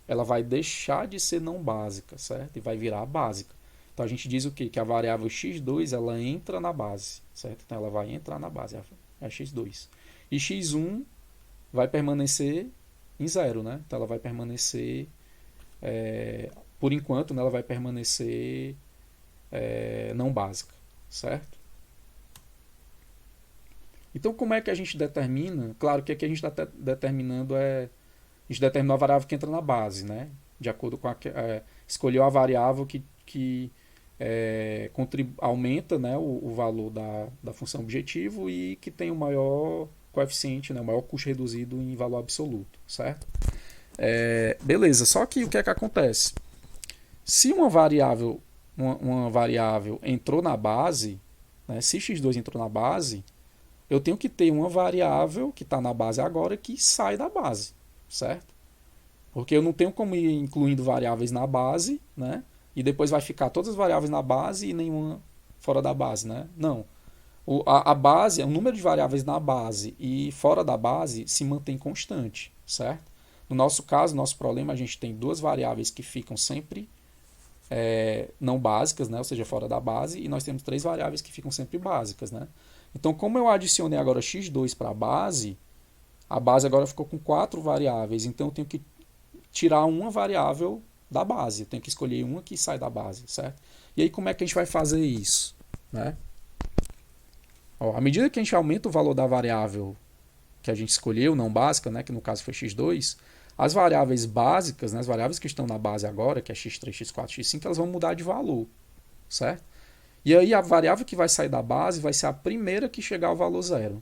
ela vai deixar de ser não básica, certo? E vai virar básica. Então a gente diz o quê? Que a variável x2 ela entra na base, certo? Então ela vai entrar na base, é a x2. E x1 vai permanecer em zero, né? Então ela vai permanecer, por enquanto, né, ela vai permanecer não básica, certo? Então, como é que a gente determina? Claro que aqui a gente está determinando a gente determinou a variável que entra na base, né? De acordo com escolheu a variável que aumenta, né, o valor da função objetivo e que tem o maior coeficiente, né, o maior custo reduzido em valor absoluto, certo? Beleza, só que o que é que acontece? Se uma variável entrou na base, né, se x2 entrou na base, eu tenho que ter uma variável que está na base agora que sai da base, certo? Porque eu não tenho como ir incluindo variáveis na base, né? E depois vai ficar todas as variáveis na base e nenhuma fora da base, né? Não. A base, o número de variáveis na base e fora da base se mantém constante, certo? No nosso caso, nosso problema, a gente tem duas variáveis que ficam sempre não básicas, né? Ou seja, fora da base, e nós temos três variáveis que ficam sempre básicas, né? Então, como eu adicionei agora x2 para a base agora ficou com 4 variáveis, então eu tenho que tirar uma variável da base, eu tenho que escolher uma que sai da base, certo? E aí como é que a gente vai fazer isso, né? À medida que a gente aumenta o valor da variável que a gente escolheu, não básica, né, que no caso foi x2, as variáveis básicas, né, as variáveis que estão na base agora, que é x3, x4, x5, elas vão mudar de valor, certo? E aí a variável que vai sair da base vai ser a primeira que chegar ao valor zero,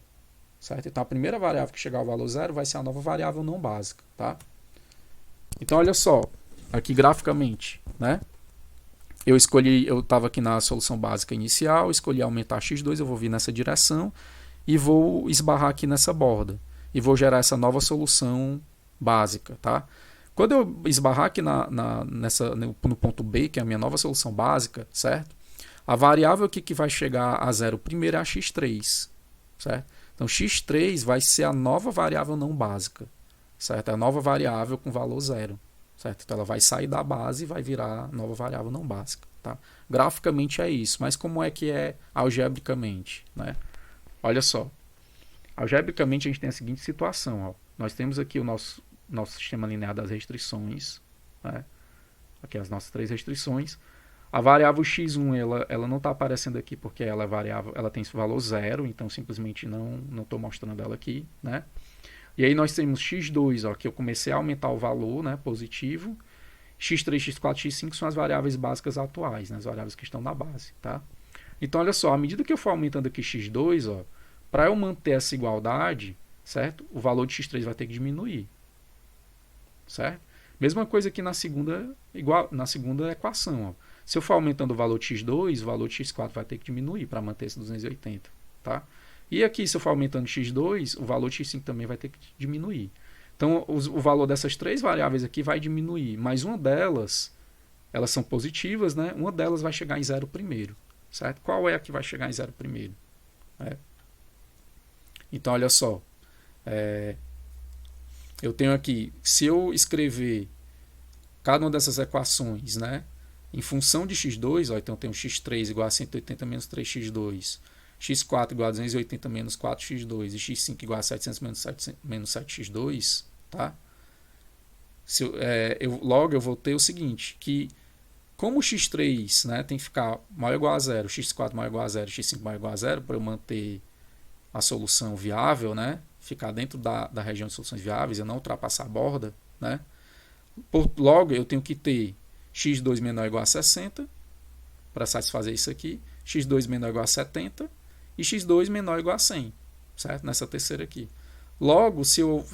certo? Então a primeira variável que chegar ao valor zero vai ser a nova variável não básica, tá? Então olha só, aqui graficamente, né? Eu estava aqui na solução básica inicial, escolhi aumentar x2, eu vou vir nessa direção e vou esbarrar aqui nessa borda e vou gerar essa nova solução básica, tá? Quando eu esbarrar aqui no ponto B, que é a minha nova solução básica, certo? A variável aqui que vai chegar a zero primeiro é a x3, certo? Então x3 vai ser a nova variável não básica, certo? É a nova variável com valor zero, certo? Então ela vai sair da base e vai virar nova variável não básica, tá? Graficamente é isso, mas como é que é algebricamente, né? Olha só, algebricamente a gente tem a seguinte situação, ó. Nós temos aqui o nosso sistema linear das restrições, né? Aqui as nossas três restrições. A variável x1 ela não está aparecendo aqui porque ela é variável, ela tem esse valor zero, então simplesmente não estou mostrando ela aqui, né? E aí nós temos x2, ó, que eu comecei a aumentar o valor, né, positivo. x3, x4, x5 são as variáveis básicas atuais, né, as variáveis que estão na base, tá? Então olha só, à medida que eu for aumentando aqui x2, ó, para eu manter essa igualdade, certo? O valor de x3 vai ter que diminuir, certo? Mesma coisa aqui na segunda equação, ó. Se eu for aumentando o valor de x2, o valor de x4 vai ter que diminuir para manter esse 280, tá? E aqui, se eu for aumentando x2, o valor de x5 também vai ter que diminuir. Então, o valor dessas três variáveis aqui vai diminuir, mas uma delas, elas são positivas, né? Uma delas vai chegar em zero primeiro, certo? Qual é a que vai chegar em zero primeiro? Então, olha só, eu tenho aqui, se eu escrever cada uma dessas equações, né, em função de x2, ó, então eu tenho x3 igual a 180 menos 3x2, x4 igual a 280 menos 4x2 e x5 igual a 700 menos 7x2, tá? Logo eu vou ter o seguinte, que como o x3, né, tem que ficar maior ou igual a zero, x4 maior ou igual a zero, x5 maior ou igual a zero, para eu manter a solução viável, né, ficar dentro da região de soluções viáveis e não ultrapassar a borda, né, logo eu tenho que ter x2 menor ou igual a 60 para satisfazer isso aqui, x2 menor ou igual a 70 e x2 menor ou igual a 100, certo? Nessa terceira aqui. Logo, se eu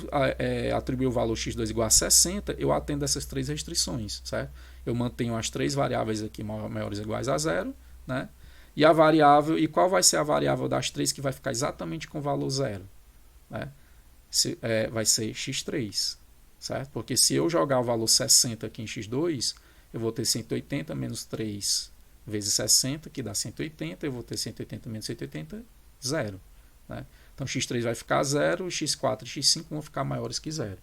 atribuir o valor x2 igual a 60, eu atendo essas três restrições, certo? Eu mantenho as três variáveis aqui maiores ou iguais a zero, né? E a variável, e qual vai ser a variável das três que vai ficar exatamente com o valor zero, né? Vai ser x3, certo? Porque se eu jogar o valor 60 aqui em x2, eu vou ter 180 menos 3 vezes 60, que dá 180, eu vou ter 180 menos 180, zero, né? Então x3 vai ficar zero, x4 e x5 vão ficar maiores que zero.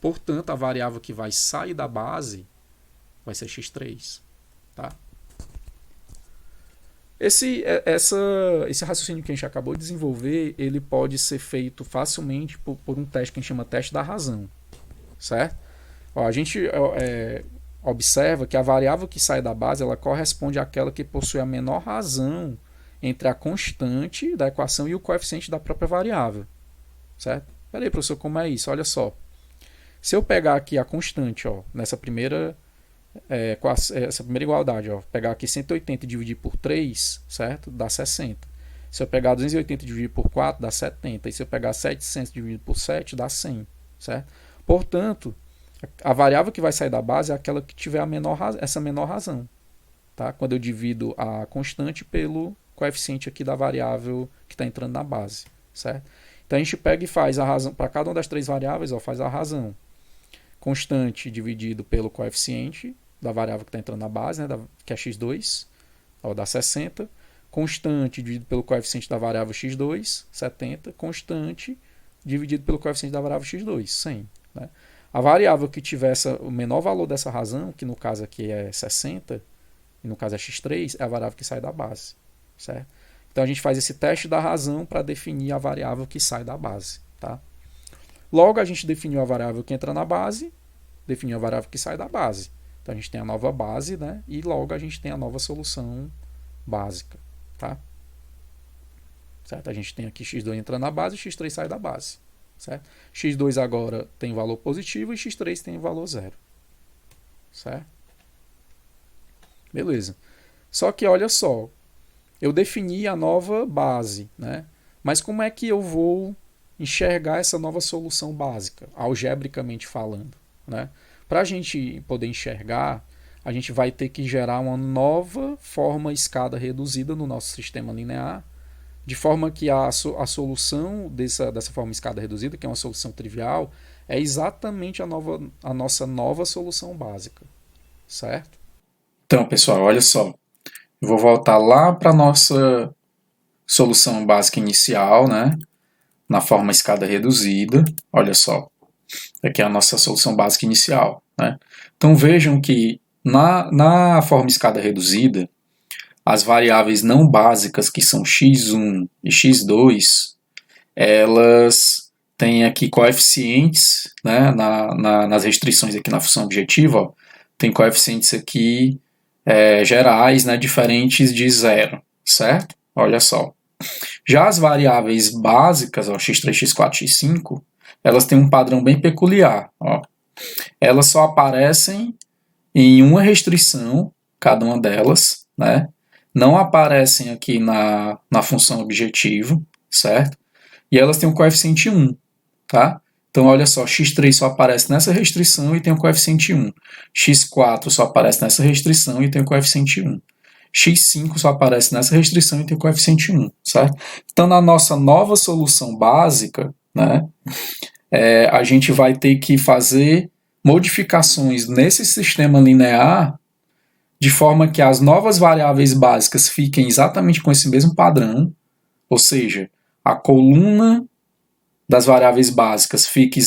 Portanto, a variável que vai sair da base vai ser x3, tá? Esse raciocínio que a gente acabou de desenvolver, ele pode ser feito facilmente por um teste que a gente chama teste da razão, certo? Ó, a gente observa que a variável que sai da base, ela corresponde àquela que possui a menor razão entre a constante da equação e o coeficiente da própria variável, certo? Peraí, professor, como é isso? Olha só. Se eu pegar aqui a constante, ó, nessa primeira essa primeira igualdade, ó, pegar aqui 180 e dividir por 3, certo? Dá 60. Se eu pegar 280 e dividir por 4, dá 70. E se eu pegar 700 dividido por 7, dá 100, certo? Portanto, a variável que vai sair da base é aquela que tiver essa menor razão, tá? Quando eu divido a constante pelo coeficiente aqui da variável que está entrando na base, certo? Então a gente pega e faz a razão para cada uma das três variáveis, ó, faz a razão constante dividido pelo coeficiente da variável que está entrando na base, né, que é x2, ó, dá 60. Constante dividido pelo coeficiente da variável x2, 70. Constante dividido pelo coeficiente da variável x2, 100. Né? A variável que tiver o menor valor dessa razão, que no caso aqui é 60, e no caso é x3, é a variável que sai da base, certo? Então a gente faz esse teste da razão para definir a variável que sai da base, tá? Logo a gente definiu a variável que entra na base, definiu a variável que sai da base. Então a gente tem a nova base, né? E logo a gente tem a nova solução básica, tá? Certo? A gente tem aqui x2 entrando na base e x3 sai da base, certo? x2 agora tem valor positivo e x3 tem valor zero, certo? Beleza. Só que olha só, eu defini a nova base, né? Mas como é que eu vou enxergar essa nova solução básica, algebricamente falando, né? Para a gente poder enxergar, a gente vai ter que gerar uma nova forma escada reduzida no nosso sistema linear, de forma que a solução dessa forma escada reduzida, que é uma solução trivial, é exatamente a nossa nova solução básica, certo? Então, pessoal, olha só. Eu vou voltar lá para a nossa solução básica inicial, né? Na forma escada reduzida. Olha só. Aqui é a nossa solução básica inicial, né? Então vejam que na forma escada reduzida, as variáveis não básicas, que são x1 e x2, elas têm aqui coeficientes, né? Nas restrições aqui na função objetiva, ó, tem coeficientes aqui gerais, né? Diferentes de zero, certo? Olha só. Já as variáveis básicas, ó, x3, x4, x5, elas têm um padrão bem peculiar. Ó. Elas só aparecem em uma restrição, cada uma delas, né? Não aparecem aqui na função objetivo, certo? E elas têm um coeficiente 1, tá? Então, olha só, x3 só aparece nessa restrição e tem o coeficiente 1. x4 só aparece nessa restrição e tem o coeficiente 1. x5 só aparece nessa restrição e tem o coeficiente 1, certo? Então, na nossa nova solução básica, né, a gente vai ter que fazer modificações nesse sistema linear de forma que as novas variáveis básicas fiquem exatamente com esse mesmo padrão, ou seja, a coluna das variáveis básicas fiquem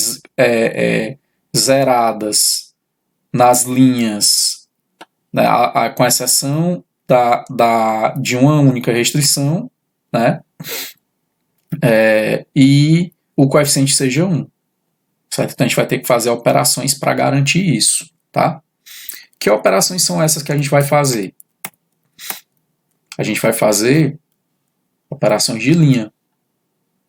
zeradas nas linhas, né, com exceção de uma única restrição, né, e o coeficiente seja 1. Certo? Então a gente vai ter que fazer operações para garantir isso. Tá? Que operações são essas que a gente vai fazer? A gente vai fazer operações de linha.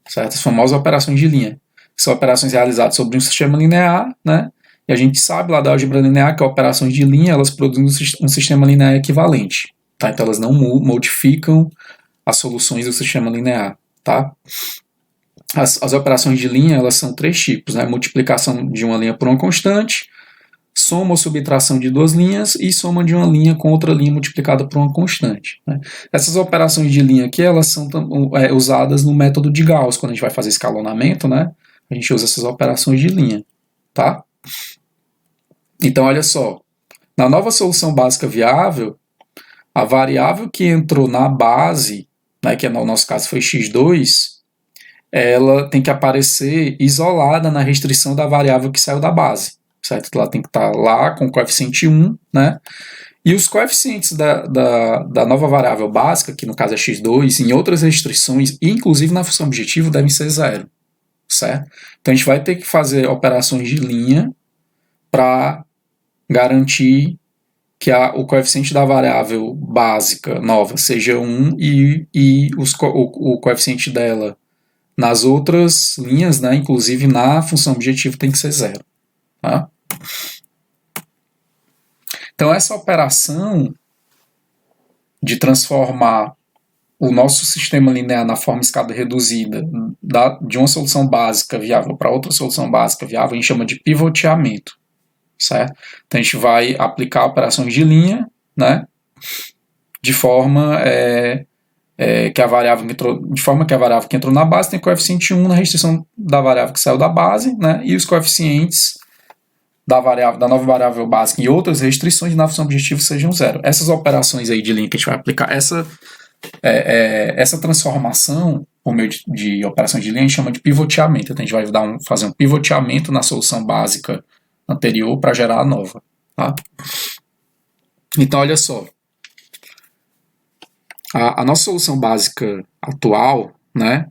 Certo? As famosas operações de linha. São operações realizadas sobre um sistema linear, né? E a gente sabe lá da álgebra linear que operações de linha elas produzem um sistema linear equivalente. Tá? Então elas não modificam as soluções do sistema linear. Tá? As operações de linha elas são 3 tipos, né? Multiplicação de uma linha por uma constante, soma ou subtração de 2 linhas e soma de uma linha com outra linha multiplicada por uma constante. Né? Essas operações de linha aqui elas são usadas no método de Gauss, quando a gente vai fazer escalonamento, né? A gente usa essas operações de linha. Tá? Então, olha só, na nova solução básica viável, a variável que entrou na base, né, que no nosso caso foi x2, ela tem que aparecer isolada na restrição da variável que saiu da base, certo? Ela tem que estar lá com o coeficiente 1, né? E os coeficientes da nova variável básica, que no caso é x2, em outras restrições, inclusive na função objetivo, devem ser 0, certo? Então a gente vai ter que fazer operações de linha para garantir que o coeficiente da variável básica nova seja 1 e o coeficiente dela nas outras linhas, né, inclusive na função objetivo, tem que ser 0. Tá? Então, essa operação de transformar o nosso sistema linear na forma escada reduzida de uma solução básica viável para outra solução básica viável, a gente chama de pivoteamento. Certo? Então, a gente vai aplicar operações de linha, né, de forma que a variável que entrou na base tem coeficiente 1 na restrição da variável que saiu da base, né, e os coeficientes da nova variável básica e outras restrições na função objetivo sejam 0. Essas operações aí de linha que a gente vai aplicar, essa transformação por meio de operações de linha a gente chama de pivoteamento. Então a gente vai fazer um pivoteamento na solução básica anterior para gerar a nova. Tá? Então olha só, a nossa solução básica atual, né,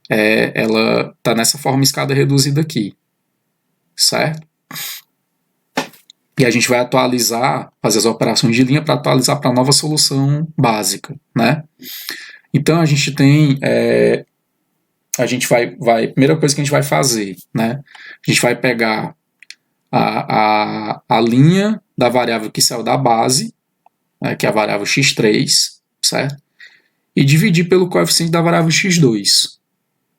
ela está nessa forma escada reduzida aqui, certo? E a gente vai fazer as operações de linha para atualizar para a nova solução básica, né? Então a gente tem, a primeira coisa que a gente vai fazer, né? A gente vai pegar a linha da variável que saiu da base, né, que é a variável x3, certo? E dividir pelo coeficiente da variável x2,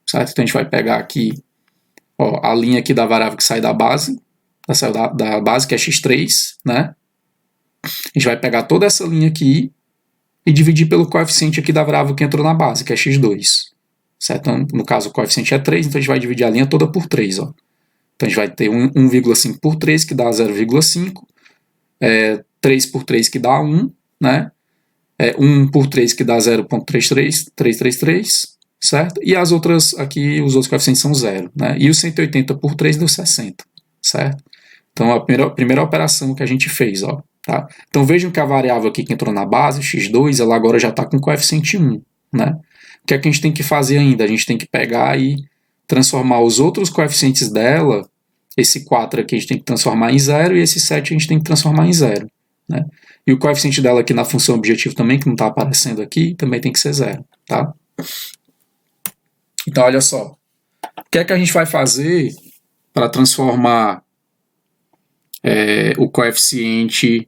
certo? Então a gente vai pegar aqui a linha aqui da variável que sai da base, da base que é x3, né? A gente vai pegar toda essa linha aqui e dividir pelo coeficiente aqui da variável que entrou na base, que é x2, certo? Então, no caso o coeficiente é 3, então a gente vai dividir a linha toda por 3, ó. Então a gente vai ter 1,5 por 3, que dá 0,5, 3 por 3, que dá 1, né? 1 por 3, que dá 0,333, certo? E as outras aqui, os outros coeficientes são 0, né? E o 180 por 3 deu 60, certo? Então a primeira operação que a gente fez, ó, tá? Então vejam que a variável aqui que entrou na base, x2, ela agora já está com coeficiente 1, né? O que é que a gente tem que fazer ainda? A gente tem que pegar e transformar os outros coeficientes dela, esse 4 aqui a gente tem que transformar em 0 e esse 7 a gente tem que transformar em 0, né? E o coeficiente dela aqui na função objetivo também, que não está aparecendo aqui, também tem que ser 0, tá? Então olha só, o que é que a gente vai fazer para transformar o coeficiente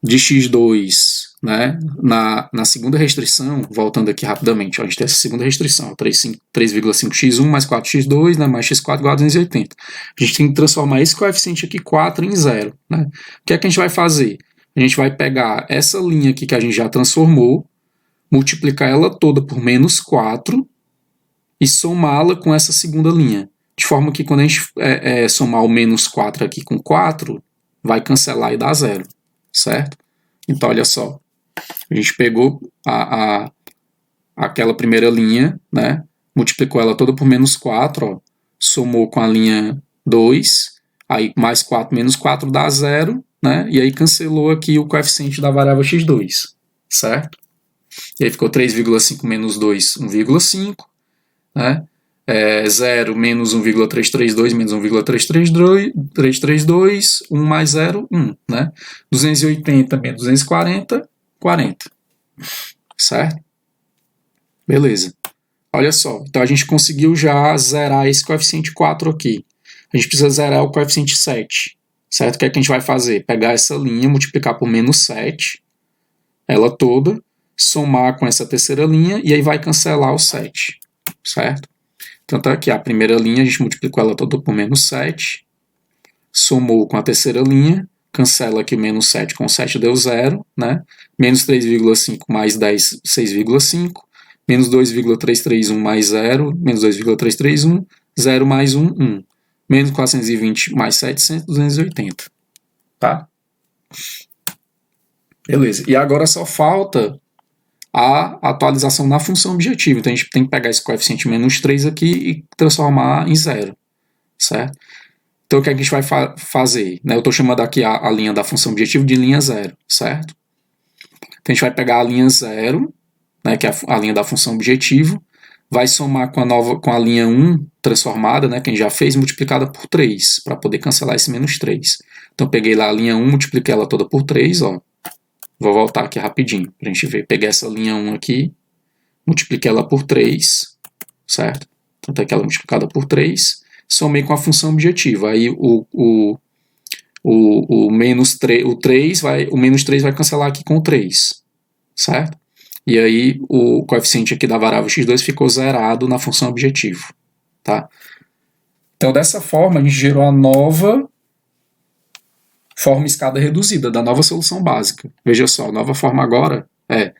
de x2, né, na segunda restrição, voltando aqui rapidamente, ó, a gente tem essa segunda restrição, 3,5x1 mais 4x2, né, mais x4 igual a 280. A gente tem que transformar esse coeficiente aqui 4 em 0. Né? O que é que a gente vai fazer? A gente vai pegar essa linha aqui que a gente já transformou, multiplicar ela toda por menos 4 e somá-la com essa segunda linha. De forma que quando a gente somar o menos 4 aqui com 4, vai cancelar e dar 0, certo? Então, olha só, a gente pegou aquela primeira linha, né, multiplicou ela toda por menos 4, ó, somou com a linha 2, aí mais 4 menos 4 dá 0, né? E aí cancelou aqui o coeficiente da variável x2, certo? E aí ficou 3,5 menos 2, 1,5, né? 0 menos 1,332 menos 1,332, 1 mais 0, 1, né? 280 menos 240, 40, certo? Beleza. Olha só, então a gente conseguiu já zerar esse coeficiente 4 aqui. A gente precisa zerar o coeficiente 7, certo? O que é que a gente vai fazer? Pegar essa linha, multiplicar por menos 7, ela toda, somar com essa terceira linha, e aí vai cancelar o 7, certo? Então tá aqui, a primeira linha, a gente multiplicou ela toda por menos 7, somou com a terceira linha, cancela aqui o menos 7 com 7 deu 0, né? Menos 3,5 mais 10, 6,5, menos 2,331 mais 0, menos 2,331, 0 mais 1, 1. Menos 420 mais 700, 280. Tá? Beleza. E agora só falta a atualização na função objetiva. Então a gente tem que pegar esse coeficiente menos 3 aqui e transformar em 0. Certo? Então o que a gente vai fazer? Né? Eu estou chamando aqui a linha da função objetiva de linha 0. Certo? Então a gente vai pegar a linha 0, né, que é a linha da função objetivo, vai somar com a linha 1 transformada, né, que a gente já fez, multiplicada por 3, para poder cancelar esse menos 3. Então peguei lá a linha 1, multipliquei ela toda por 3, ó. Vou voltar aqui rapidinho, para a gente ver. Peguei essa linha 1 aqui, multipliquei ela por 3, certo? Então tá aqui ela multiplicada por 3, somei com a função objetiva. Aí o menos 3, o menos 3 vai cancelar aqui com o 3, certo? E aí o coeficiente aqui da variável x2 ficou zerado na função objetivo. Tá? Então, dessa forma, a gente gerou a nova forma escada reduzida, da nova solução básica. Veja só, a nova forma agora é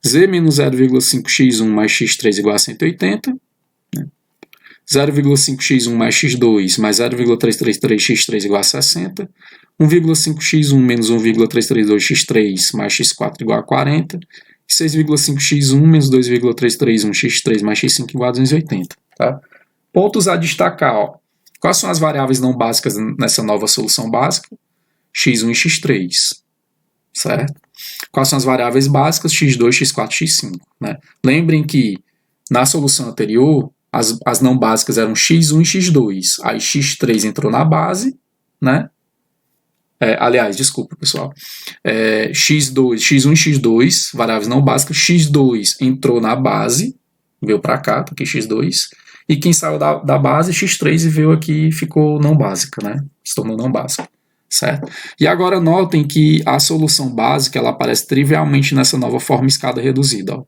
z menos 0,5x1 mais x3 igual a 180, né? 0,5x1 mais x2 mais 0,333x3 igual a 60, 1,5x1 menos 1,332x3 mais x4 igual a 40, 6,5x1 menos 2,331x3 mais x5 igual a 280. Tá? Pontos a destacar. Ó. Quais são as variáveis não básicas nessa nova solução básica? x1 e x3. Certo? Quais são as variáveis básicas? x2, x4 e x5. Né? Lembrem que na solução anterior, as não básicas eram x1 e x2. Aí x3 entrou na base, né? Aliás, desculpa, pessoal. X1 e x2, variáveis não básicas. x2 entrou na base, veio para cá, tá aqui x2. E quem saiu da base, x3, e veio aqui e ficou não básica, né? Se tornou não básica, certo? E agora notem que a solução básica, ela aparece trivialmente nessa nova forma escada reduzida, ó.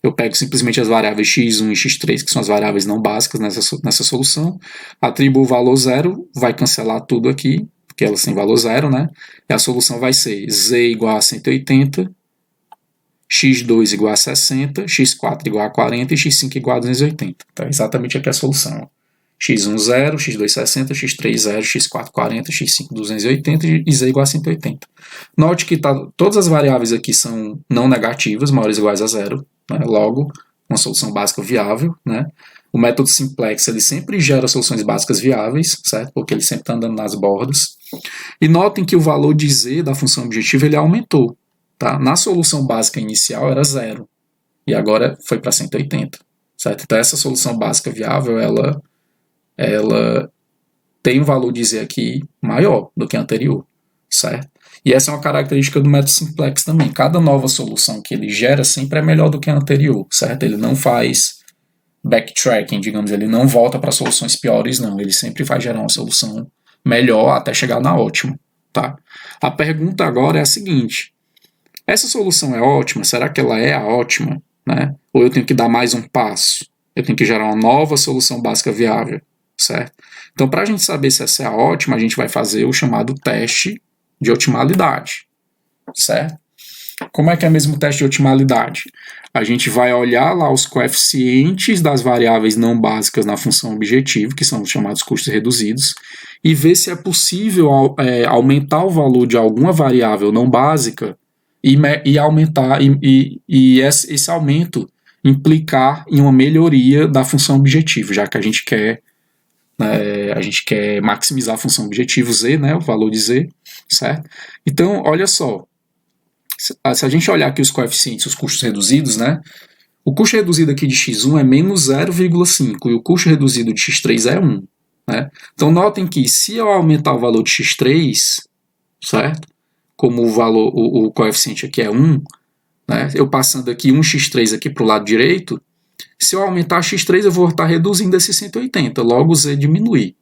Eu pego simplesmente as variáveis x1 e x3, que são as variáveis não básicas nessa solução, atribuo o valor 0, vai cancelar tudo aqui, porque elas têm valor 0, né? E a solução vai ser z igual a 180, x2 igual a 60, x4 igual a 40 e x5 igual a 280. Então, exatamente aqui a solução. x1 0, x2 60, x3 0, x4 40, x5 280 e z igual a 180. Note que todas as variáveis aqui são não negativas, maiores ou iguais a 0. Né? Logo, uma solução básica viável, né? O método simplex ele sempre gera soluções básicas viáveis, certo? Porque ele sempre está andando nas bordas. E notem que o valor de z da função objetiva ele aumentou. Tá? Na solução básica inicial era 0 e agora foi para 180. Certo? Então essa solução básica viável ela tem um valor de z aqui maior do que a anterior. Certo? E essa é uma característica do método simplex também. Cada nova solução que ele gera sempre é melhor do que a anterior. Certo? Ele não faz backtracking, digamos, ele não volta para soluções piores, não. Ele sempre vai gerar uma solução melhor até chegar na ótima. Tá? A pergunta agora é a seguinte: essa solução é ótima? Será que ela é a ótima? Né? Ou eu tenho que dar mais um passo? Eu tenho que gerar uma nova solução básica viável, certo? Então, para a gente saber se essa é a ótima, a gente vai fazer o chamado teste de otimalidade, certo? Como é que é mesmo o teste de otimalidade? A gente vai olhar lá os coeficientes das variáveis não básicas na função objetivo, que são os chamados custos reduzidos, e ver se é possível aumentar o valor de alguma variável não básica e aumentar, e esse aumento implicar em uma melhoria da função objetivo, já que a gente quer maximizar a função objetivo z, né, o valor de z, certo? Então, olha só, se a gente olhar aqui os coeficientes, os custos reduzidos, né, o custo reduzido aqui de x1 é menos 0,5 e o custo reduzido de x3 é 1. Né? Então, notem que se eu aumentar o valor de x3, certo? Como o coeficiente aqui é 1, né? Eu passando aqui 1x3 aqui para o lado direito, se eu aumentar x3, eu vou estar reduzindo esse 180, logo z diminui.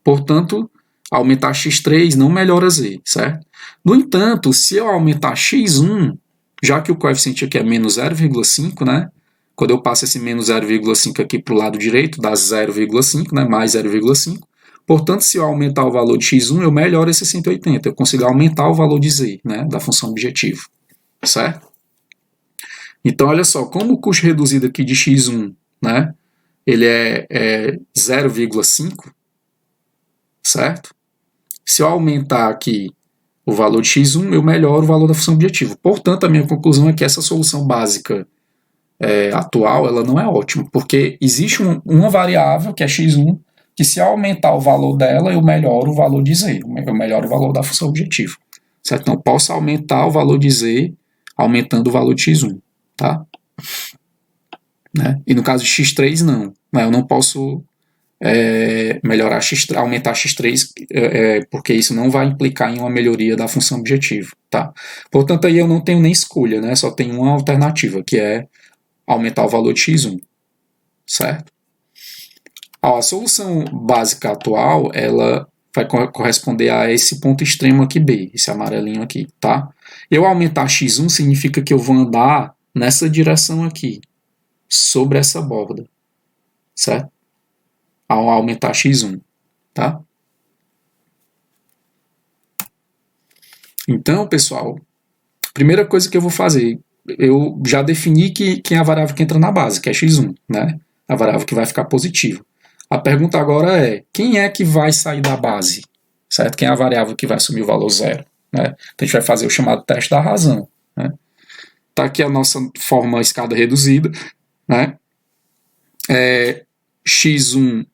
Portanto, aumentar x3 não melhora z, certo? No entanto, se eu aumentar x1, já que o coeficiente aqui é menos 0,5, né? Quando eu passo esse menos 0,5 aqui para o lado direito, dá 0,5, né? Mais 0,5. Portanto, se eu aumentar o valor de x1, eu melhoro esse 180. Eu consigo aumentar o valor de z, né? Da função objetivo, certo? Então, olha só, como o custo reduzido aqui de x1, né? Ele é 0,5, certo? Se eu aumentar aqui o valor de x1, eu melhoro o valor da função objetivo. Portanto, a minha conclusão é que essa solução básica atual, ela não é ótima, porque existe uma variável, que é x1, que se eu aumentar o valor dela, eu melhoro o valor de z, eu melhoro o valor da função objetivo. Certo? Então, eu posso aumentar o valor de z aumentando o valor de x1. Tá? Né? E no caso de x3, não. Eu não posso melhorar x3, aumentar x3, porque isso não vai implicar em uma melhoria da função objetivo. Tá? Portanto, aí eu não tenho nem escolha, né? Só tenho uma alternativa, que é aumentar o valor de x1. Certo? A solução básica atual, ela vai corresponder a esse ponto extremo aqui B, esse amarelinho aqui, tá? Eu aumentar x1 significa que eu vou andar nessa direção aqui, sobre essa borda, certo? Ao aumentar x1, tá? Então, pessoal, primeira coisa que eu vou fazer, eu já defini quem é a variável que entra na base, que é x1, né? A variável que vai ficar positiva. A pergunta agora é, quem é que vai sair da base? Certo? Quem é a variável que vai assumir o valor zero? Né? Então a gente vai fazer o chamado teste da razão. Né? Tá aqui a nossa forma escada reduzida. Né? x1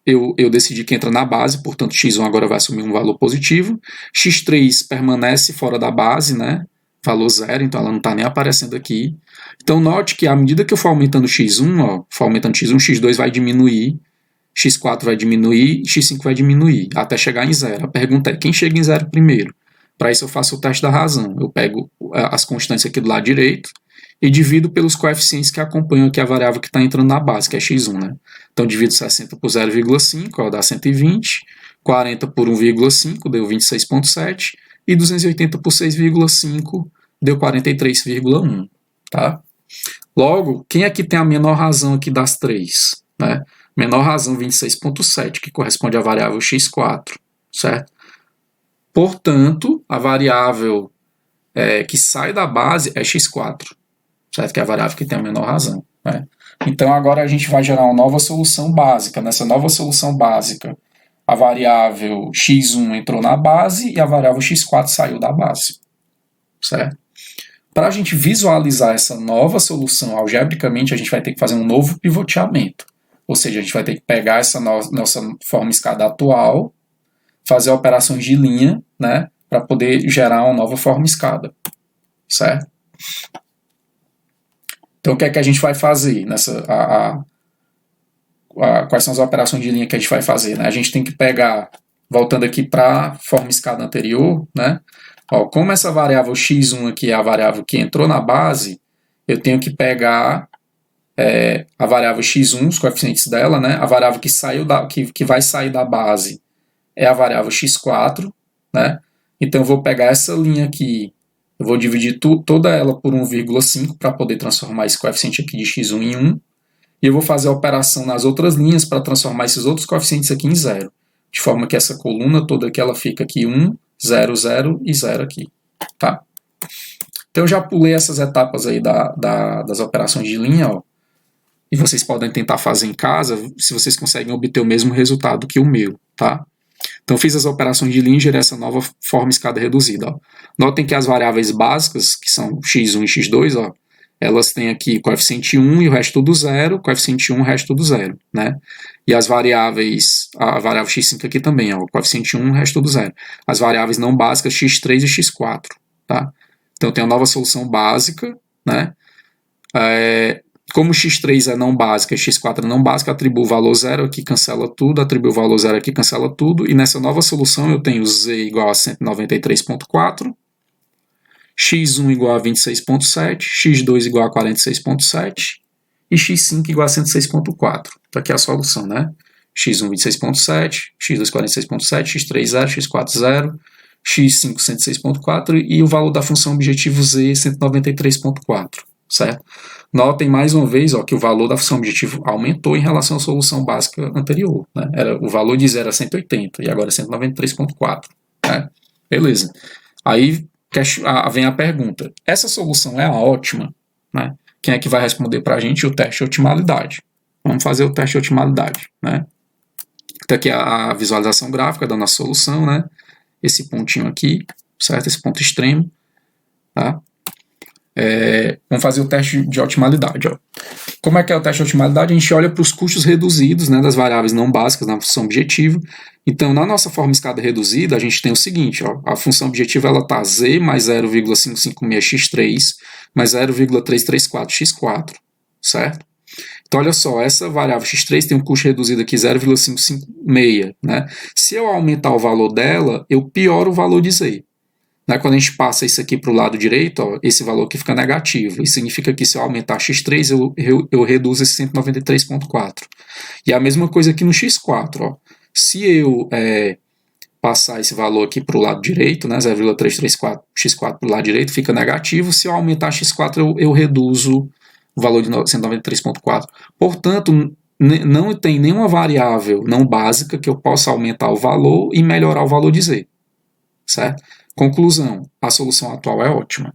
eu decidi que entra na base, portanto x1 agora vai assumir um valor positivo. x3 permanece fora da base, né? Valor zero, então ela não está nem aparecendo aqui. Então note que à medida que eu for aumentando x1, x2 vai diminuir, x4 vai diminuir, x5 vai diminuir, até chegar em zero. A pergunta é, quem chega em zero primeiro? Para isso eu faço o teste da razão. Eu pego as constantes aqui do lado direito e divido pelos coeficientes que acompanham aqui a variável que está entrando na base, que é x1. Né? Então divido 60 por 0,5, dá 120, 40 por 1,5, deu 26,7, e 280 por 6,5, deu 43,1. Tá? Logo, quem é que tem a menor razão aqui das três? Né? Menor razão 26,7, que corresponde à variável x4, certo? Portanto, a variável que sai da base é x4, certo? Que é a variável que tem a menor razão. Né? Então, agora a gente vai gerar uma nova solução básica. Nessa nova solução básica, a variável x1 entrou na base e a variável x4 saiu da base, certo? Para a gente visualizar essa nova solução algebricamente, a gente vai ter que fazer um novo pivoteamento. Ou seja, a gente vai ter que pegar essa nossa forma escada atual, fazer operações de linha, né, para poder gerar uma nova forma escada, certo? Então, o que é que a gente vai fazer? Quais são as operações de linha que a gente vai fazer? Né? A gente tem que pegar, voltando aqui para a forma escada anterior, né? Como essa variável x1 aqui é a variável que entrou na base, eu tenho que pegar a variável x1, os coeficientes dela, né? A variável que vai sair da base é a variável x4, né? Então eu vou pegar essa linha aqui, eu vou dividir toda ela por 1,5 para poder transformar esse coeficiente aqui de x1 em 1, e eu vou fazer a operação nas outras linhas para transformar esses outros coeficientes aqui em 0, de forma que essa coluna toda aqui ela fica aqui 1, 0, 0 e 0 aqui, tá? Então eu já pulei essas etapas aí das operações de linha, ó, e vocês podem tentar fazer em casa, se vocês conseguem obter o mesmo resultado que o meu, tá? Então fiz as operações de linha e gerei essa nova forma escada reduzida, ó. Notem que as variáveis básicas, que são x1 e x2, ó, elas têm aqui coeficiente 1 e o resto tudo zero, coeficiente 1 e o resto tudo zero, né? E as variáveis, a variável x5 aqui também, ó, coeficiente 1 e o resto tudo zero. As variáveis não básicas x3 e x4, tá? Então tem a nova solução básica, né? Como x3 é não básica e x4 é não básica, atribuo o valor zero aqui, cancela tudo, atribuo o valor zero aqui, cancela tudo, e nessa nova solução eu tenho z igual a 193,4, x1 igual a 26,7, x2 igual a 46,7 e x5 igual a 106,4. Então aqui é a solução, né? x1 26,7, x2 46,7, x3 0, x4 0, x5 106,4 e o valor da função objetivo z 193,4, certo? Notem mais uma vez, ó, que o valor da função objetivo aumentou em relação à solução básica anterior, né? O valor de 0 era 180 e agora é 193,4, né? Beleza. Aí vem a pergunta, essa solução é a ótima, né? Quem é que vai responder para a gente? O teste de otimalidade. Vamos fazer o teste de otimalidade, né? Então aqui a visualização gráfica da nossa solução, né? Esse pontinho aqui, certo? Esse ponto extremo, tá? Vamos fazer o teste de otimalidade, ó. Como é que é o teste de otimalidade? A gente olha para os custos reduzidos, né, das variáveis não básicas na função objetivo. Então, na nossa forma escada reduzida, a gente tem o seguinte, ó, a função objetiva está z mais 0,556x3 mais 0,334x4, certo? Então, olha só, essa variável x3 tem um custo reduzido aqui 0,556, né? Se eu aumentar o valor dela, eu pioro o valor de z. Né? Quando a gente passa isso aqui para o lado direito, ó, esse valor aqui fica negativo. Isso significa que se eu aumentar x3, eu reduzo esse 193,4. E a mesma coisa aqui no x4. Ó. Se eu passar esse valor aqui para o lado direito, né, 0,334 x4 para o lado direito, fica negativo. Se eu aumentar x4, eu reduzo o valor de 193,4. Portanto, não tem nenhuma variável não básica que eu possa aumentar o valor e melhorar o valor de z. Certo? Conclusão, a solução atual é ótima,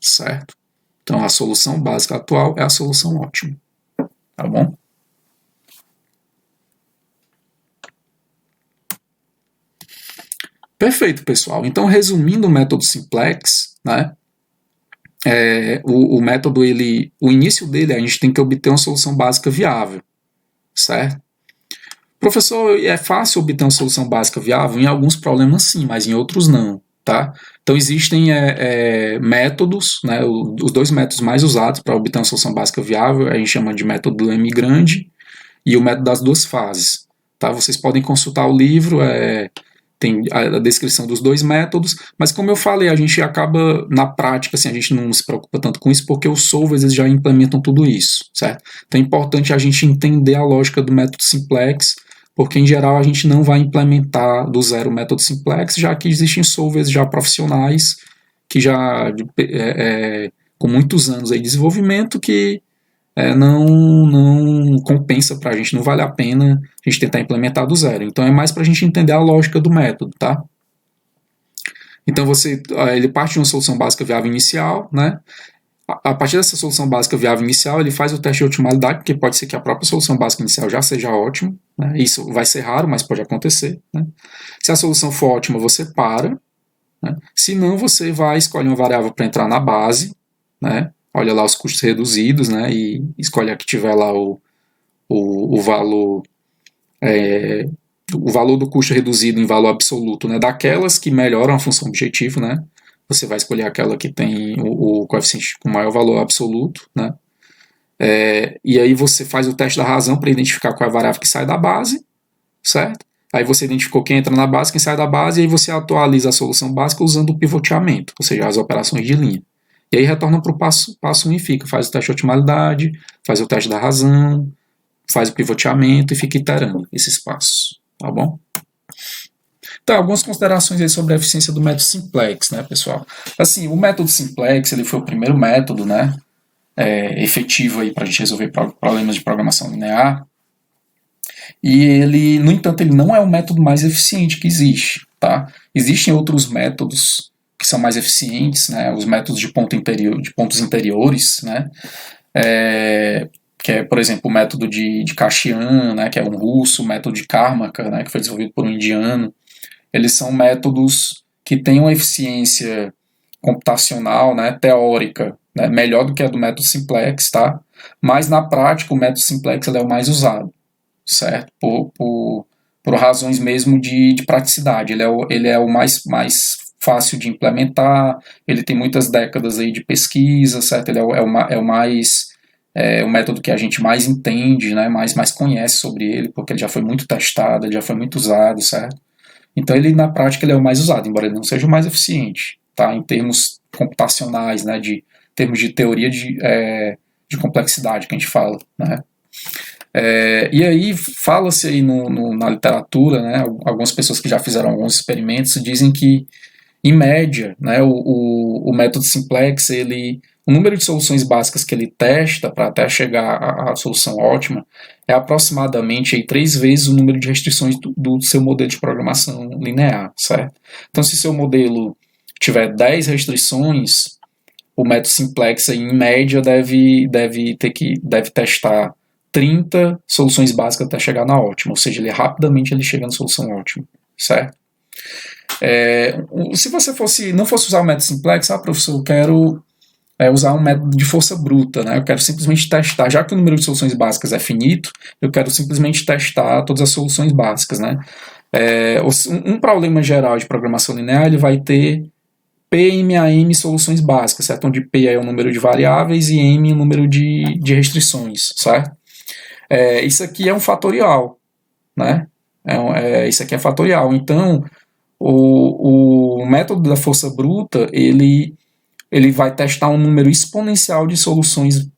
certo? Então, a solução básica atual é a solução ótima, tá bom? Perfeito, pessoal. Então, resumindo o método simplex, né? O método, o início dele, a gente tem que obter uma solução básica viável, certo? Professor, é fácil obter uma solução básica viável? Em alguns problemas sim, mas em outros não, tá? Então existem métodos, né, os dois métodos mais usados para obter uma solução básica viável, a gente chama de método M grande e o método das duas fases, tá? Vocês podem consultar o livro, tem a descrição dos dois métodos, mas como eu falei, a gente acaba, na prática, assim, a gente não se preocupa tanto com isso, porque os solvers já implementam tudo isso, certo? Então é importante a gente entender a lógica do método simplex, porque em geral a gente não vai implementar do zero o método simplex, já que existem solvers já profissionais, que já com muitos anos aí de desenvolvimento, que não compensa para a gente, não vale a pena a gente tentar implementar do zero. Então é mais para a gente entender a lógica do método, tá? Então ele parte de uma solução básica viável inicial, né? A partir dessa solução básica viável inicial, ele faz o teste de otimalidade, porque pode ser que a própria solução básica inicial já seja ótima, né? Isso vai ser raro, mas pode acontecer, né? Se a solução for ótima, você para, né? Se não, você vai escolher uma variável para entrar na base, né? Olha lá os custos reduzidos, né? E escolhe a que tiver lá o valor o valor do custo reduzido em valor absoluto, né? Daquelas que melhoram a função objetivo, né? Você vai escolher aquela que tem o coeficiente com maior valor absoluto, né? E aí você faz o teste da razão para identificar qual é a variável que sai da base, certo? Aí você identificou quem entra na base, quem sai da base, e aí você atualiza a solução básica usando o pivoteamento, ou seja, as operações de linha. E aí retorna para o passo 1 e fica, faz o teste de otimalidade, faz o teste da razão, faz o pivoteamento e fica iterando esses passos, tá bom? Então, algumas considerações aí sobre a eficiência do método simplex, né, pessoal? Assim, o método simplex, ele foi o primeiro método, né, efetivo aí para a gente resolver problemas de programação linear. E ele, no entanto, ele não é o método mais eficiente que existe, tá? Existem outros métodos que são mais eficientes, né? Os métodos de pontos interiores, né? Que é, por exemplo, o método de Kashian, né? Que é um russo, o método de Karmaka, né? Que foi desenvolvido por um indiano. Eles são métodos que têm uma eficiência computacional, né? Teórica né, melhor do que a do método simplex, tá? Mas na prática o método simplex ele é o mais usado, certo? Por razões mesmo de praticidade. Ele é o mais fácil de implementar, ele tem muitas décadas aí de pesquisa, certo? Ele é o método que a gente mais entende, né? mais conhece sobre ele, porque ele já foi muito testado, ele já foi muito usado, certo? Então ele na prática ele é o mais usado, embora ele não seja o mais eficiente, tá? Em termos computacionais, né? Termos de teoria de complexidade que a gente fala, né? E aí fala-se aí na literatura, né, algumas pessoas que já fizeram alguns experimentos dizem que, em média, né, o método simplex, o número de soluções básicas que ele testa para até chegar à solução ótima é aproximadamente aí, 3 vezes o número de restrições do seu modelo de programação linear, certo? Então, se seu modelo tiver 10 restrições, o método simplex aí, em média deve testar 30 soluções básicas até chegar na ótima, ou seja, rapidamente ele chega na solução ótima, certo? Se você não fosse usar o método simplex, professor, eu quero usar um método de força bruta, né? Eu quero simplesmente testar, já que o número de soluções básicas é finito, eu quero simplesmente testar todas as soluções básicas, né? Um problema geral de programação linear, ele vai ter P, M, A, M soluções básicas, certo? Onde P é o número de variáveis e M o número de restrições, certo? Isso aqui é um fatorial, né? Isso aqui é fatorial. Então, o método da força bruta, ele vai testar um número exponencial de soluções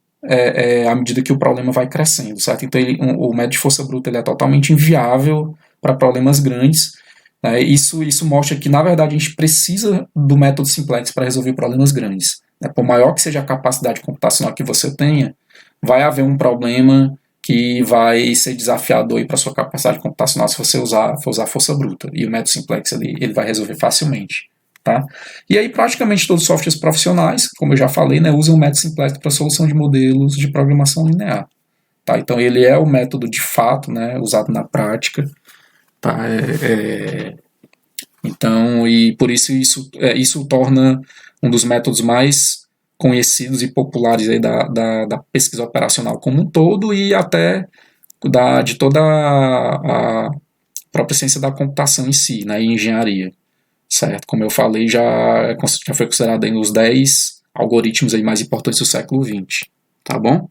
à medida que o problema vai crescendo, certo? Então, o método de força bruta ele é totalmente inviável para problemas grandes. Isso mostra que, na verdade, a gente precisa do método simplex para resolver problemas grandes. Por maior que seja a capacidade computacional que você tenha, vai haver um problema que vai ser desafiador para a sua capacidade computacional se você for usar força bruta. E o método simplex ele vai resolver facilmente. Tá? E aí praticamente todos os softwares profissionais, como eu já falei, né, usam o método simplex para solução de modelos de programação linear. Tá? Então ele é o método de fato, né, usado na prática. Tá? Então, e por isso torna um dos métodos mais conhecidos e populares aí da pesquisa operacional como um todo e até de toda a própria ciência da computação em si, né, e engenharia, certo? Como eu falei, já foi considerado aí os 10 algoritmos aí mais importantes do século XX, tá bom?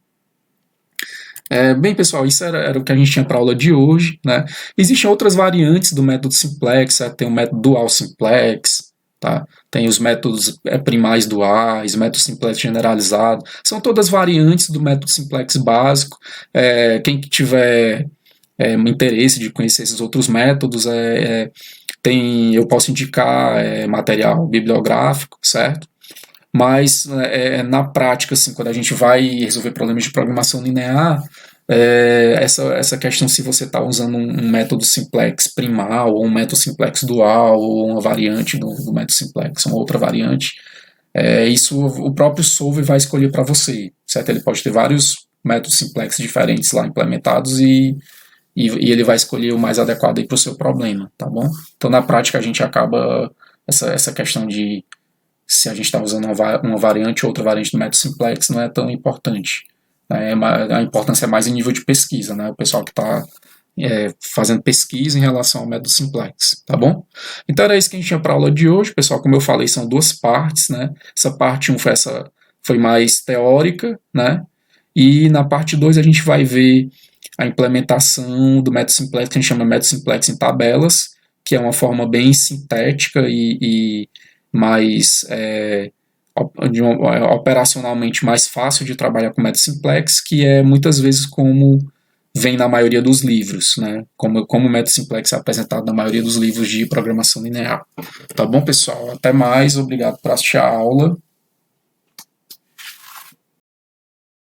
Bem, pessoal, isso era o que a gente tinha para a aula de hoje, né? Existem outras variantes do método simplex, tem o método dual simplex, tá? Tem os métodos primais duais, método simplex generalizado, são todas variantes do método simplex básico. Quem tiver interesse de conhecer esses outros métodos, eu posso indicar material bibliográfico, certo? Mas na prática, assim, quando a gente vai resolver problemas de programação linear, essa questão se você está usando um método simplex primal, ou um método simplex dual, ou uma variante do método simplex, uma outra variante, isso o próprio solver vai escolher para você, certo? Ele pode ter vários métodos simplex diferentes lá implementados e ele vai escolher o mais adequado para o seu problema, tá bom? Então, na prática, a gente acaba essa questão de se a gente está usando uma variante ou outra variante do método simplex não é tão importante. A importância é mais em nível de pesquisa, né? O pessoal que está fazendo pesquisa em relação ao método simplex, tá bom? Então era isso que a gente tinha para a aula de hoje, pessoal. Como eu falei, são 2 partes, né? Essa parte 1 foi mais teórica, né? E na parte 2 a gente vai ver a implementação do método simplex, que a gente chama de método simplex em tabelas, que é uma forma bem sintética e mais operacionalmente mais fácil de trabalhar com método simplex, que é muitas vezes como vem na maioria dos livros, né? Como o método simplex é apresentado na maioria dos livros de programação linear. Tá bom, pessoal? Até mais, obrigado por assistir a aula